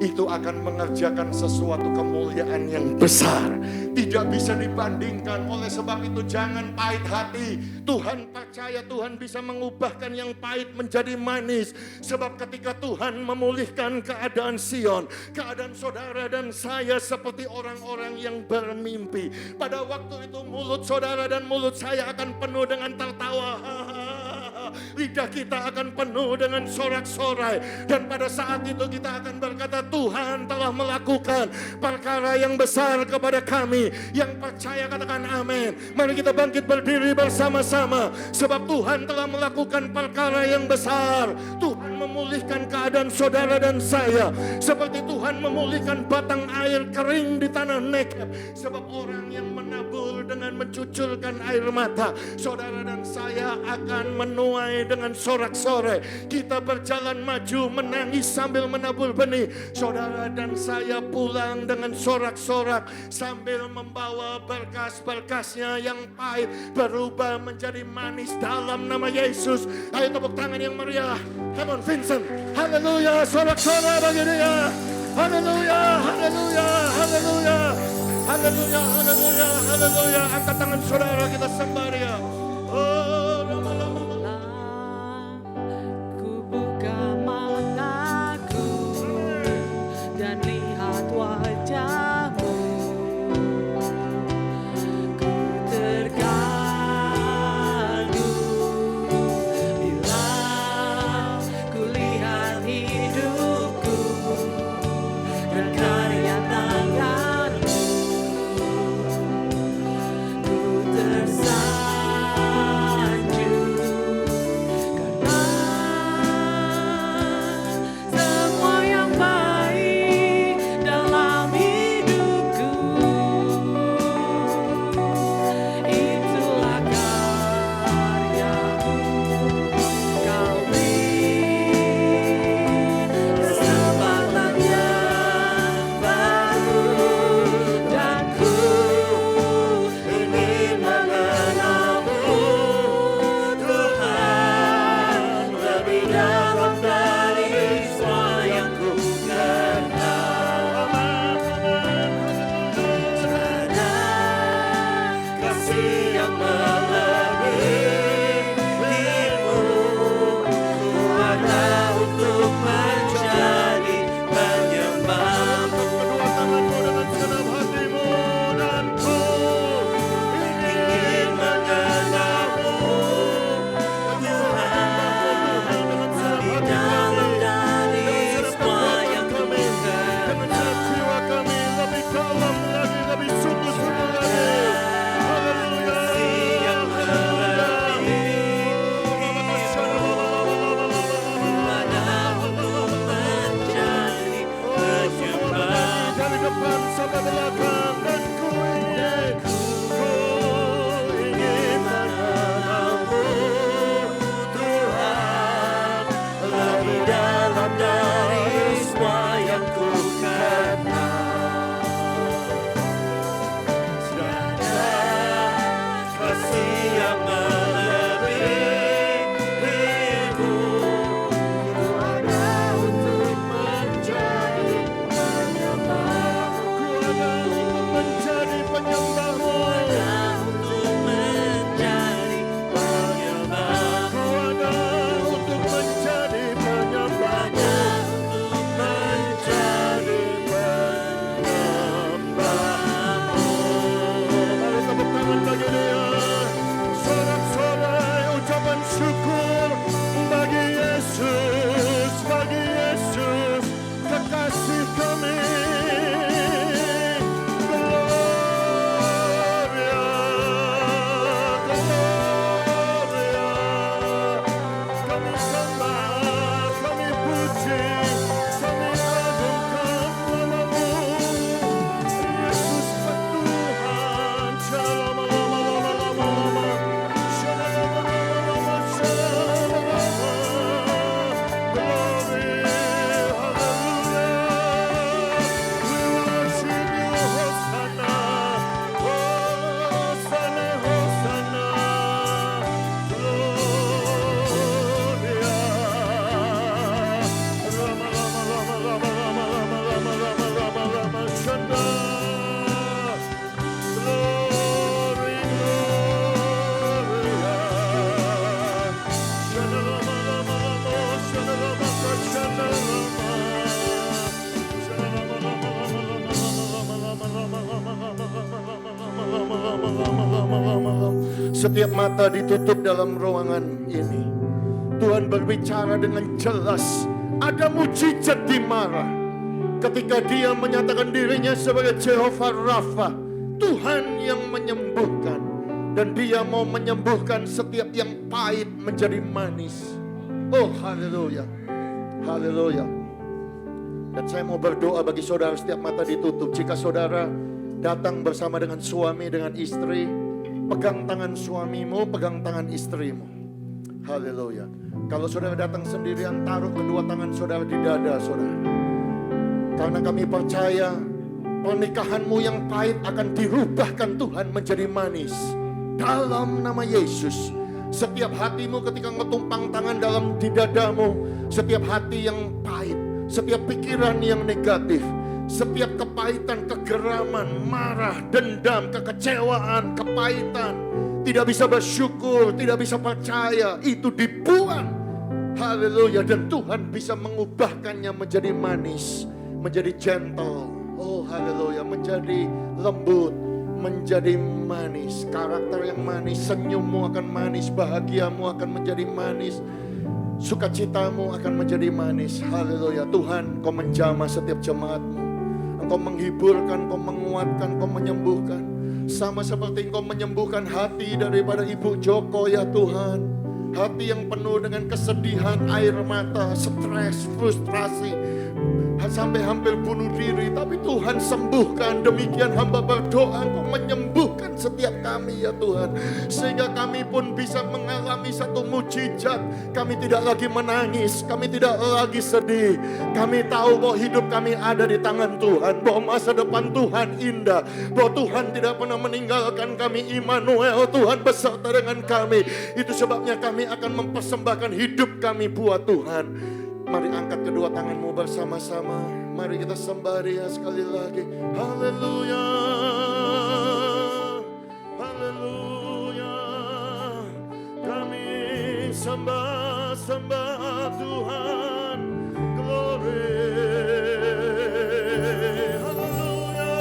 itu akan mengerjakan sesuatu kemuliaan yang besar. Tidak bisa dibandingkan. Oleh sebab itu jangan pahit hati. Tuhan percaya Tuhan bisa mengubahkan yang pahit menjadi manis. Sebab ketika Tuhan memulihkan keadaan Sion, keadaan saudara dan saya seperti orang-orang yang bermimpi. Pada waktu itu mulut saudara dan mulut saya akan penuh dengan tertawa. Lidah kita akan penuh dengan sorak-sorai. Dan pada saat itu kita akan berkata, Tuhan telah melakukan perkara yang besar kepada kami. Yang percaya katakan amin. Mari kita bangkit berdiri bersama-sama. Sebab Tuhan telah melakukan perkara yang besar. Tuhan memulihkan keadaan saudara dan saya. Seperti Tuhan memulihkan batang air kering di tanah Negeb. Sebab orang yang menabur dengan mencucurkan air mata, saudara dan saya akan menuai dengan sorak-sorai. Kita berjalan maju menangis sambil menabur benih. Saudara dan saya pulang dengan sorak-sorak sambil membawa berkas-berkasnya yang pahit berubah menjadi manis dalam nama Yesus. Ayo tepuk tangan yang meriah. Come on Vincent. Haleluya, sorak-sorai bagi dia. Haleluya, haleluya, haleluya. Haleluya, haleluya, haleluya. Angkat tangan saudara, kita sembah dia. Oh, lama-lama. Ku buka mataku dan lihat wajahmu. Ku terkagum bila ku lihat hidupku dan karya tanganmu. Ku tersayang Setiap mata ditutup dalam ruangan ini. Tuhan berbicara dengan jelas. Ada mujizat di Mara. Ketika dia menyatakan dirinya sebagai Jehovah Rafa, Tuhan yang menyembuhkan. Dan dia mau menyembuhkan setiap yang pahit menjadi manis. Oh haleluya. Haleluya. Dan saya mau berdoa bagi saudara setiap mata ditutup. Jika saudara datang bersama dengan suami, dengan istri, pegang tangan suamimu, pegang tangan istrimu. Haleluya. Kalau saudara datang sendirian, taruh kedua tangan saudara di dada saudara. Karena kami percaya pernikahanmu yang pahit akan dirubahkan Tuhan menjadi manis. Dalam nama Yesus. Setiap hatimu ketika ngetumpang tangan dalam di dadamu, setiap hati yang pahit, setiap pikiran yang negatif, setiap kepahitan, kegeraman, marah, dendam, kekecewaan, kepahitan, tidak bisa bersyukur, tidak bisa percaya, itu dibuang. Haleluya. Dan Tuhan bisa mengubahkannya menjadi manis, menjadi gentle. Oh haleluya. Menjadi lembut, menjadi manis. Karakter yang manis, senyummu akan manis, bahagiamu akan menjadi manis, sukacitamu akan menjadi manis. Haleluya. Tuhan, Kau menjamah setiap jemaat-Mu. Engkau menghiburkan, Kau menguatkan, Kau menyembuhkan. Sama seperti Engkau menyembuhkan hati daripada Ibu Joko ya Tuhan. Hati yang penuh dengan kesedihan, air mata, stres, frustrasi, sampai hampir bunuh diri. Tapi Tuhan sembuhkan. Demikian hamba berdoa, Engkau menyembuhkan setiap kami ya Tuhan. Sehingga kami pun bisa mengalami satu mujizat. Kami tidak lagi menangis, kami tidak lagi sedih. Kami tahu bahwa hidup kami ada di tangan Tuhan, bahwa masa depan Tuhan indah, bahwa Tuhan tidak pernah meninggalkan kami. Immanuel, Tuhan beserta dengan kami. Itu sebabnya kami akan mempersembahkan hidup kami buat Tuhan. Mari angkat kedua tanganmu bersama-sama. Mari kita sembah Dia sekali lagi. Haleluya. Haleluya. Kami sembah Tuhan. Glory. Haleluya.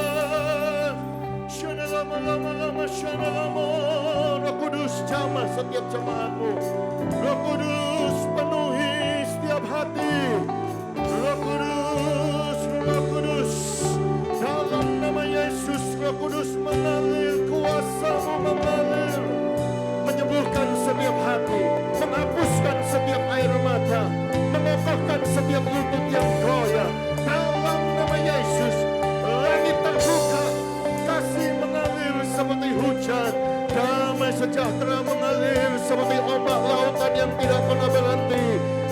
Shalom, shalom. Roh Kudus jamah setiap jemaatmu. Roh Kudus penuhi setiap hati. Roh Kudus, dalam nama Yesus, Roh Kudus mengalir, kuasa-Mu mengalir, menyembuhkan setiap hati, menghapuskan setiap air mata, mengokohkan setiap lutut yang goyah. Dalam nama Yesus, langit terbuka, kasih mengalir seperti hujan, damai sejahtera mengalir seperti ombak lautan yang tidak pernah berhenti.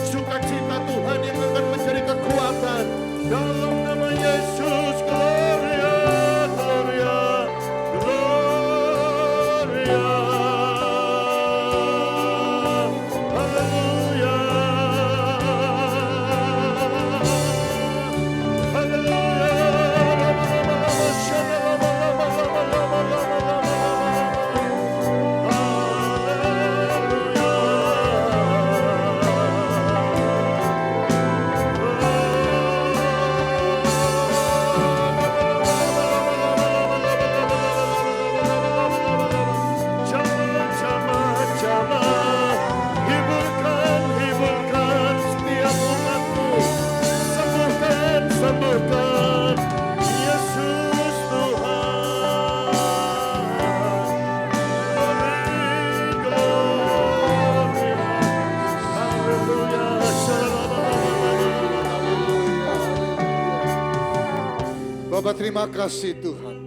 Sukacita Tuhan yang akan menjadi kekuatan. Dalam nama Yesus, Gloria, Gloria, Gloria. Haleluya. Hiburkan setiap umatmu. Sembuhkan Yesus Tuhan. Glory, haleluya. Bapa, terima kasih Tuhan.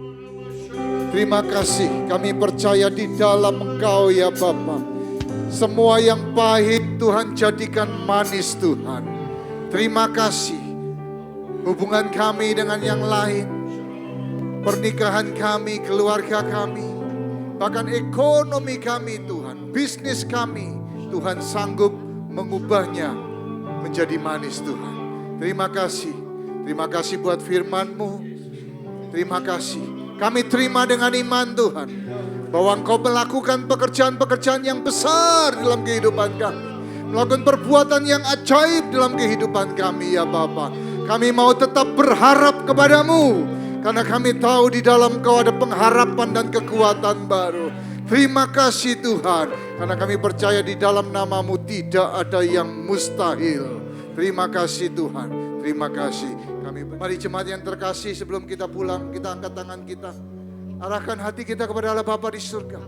Terima kasih, kami percaya di dalam Engkau ya Bapa. Semua yang pahit Tuhan jadikan manis Tuhan. Terima kasih. Hubungan kami dengan yang lain, pernikahan kami, keluarga kami, bahkan ekonomi kami Tuhan, bisnis kami, Tuhan sanggup mengubahnya menjadi manis Tuhan. Terima kasih. Terima kasih buat firman-Mu. Terima kasih. Kami terima dengan iman Tuhan, bahwa Engkau melakukan pekerjaan-pekerjaan yang besar dalam kehidupan kami, melakukan perbuatan yang ajaib dalam kehidupan kami ya Bapa. Kami mau tetap berharap kepadamu, karena kami tahu di dalam Engkau ada pengharapan dan kekuatan baru. Terima kasih Tuhan, karena kami percaya di dalam nama-Mu tidak ada yang mustahil. Terima kasih Tuhan, terima kasih. Mari jemaat yang terkasih, sebelum kita pulang, kita angkat tangan kita. Arahkan hati kita kepada Allah Bapa di surga.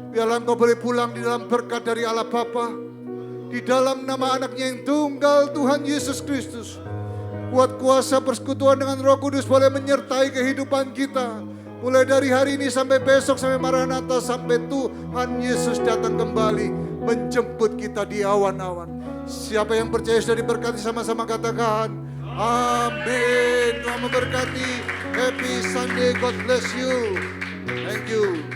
Biarlah engkau boleh pulang di dalam berkat dari Allah Bapa. Di dalam nama anaknya yang tunggal, Tuhan Yesus Kristus. Kuat kuasa persekutuan dengan Roh Kudus boleh menyertai kehidupan kita. Mulai dari hari ini sampai besok, sampai Maranatha, sampai Tuhan Yesus datang kembali menjemput kita di awan-awan. Siapa yang percaya sudah diberkati, sama-sama katakan amin. Tuhan memberkati. Happy Sunday, God bless you. Thank you.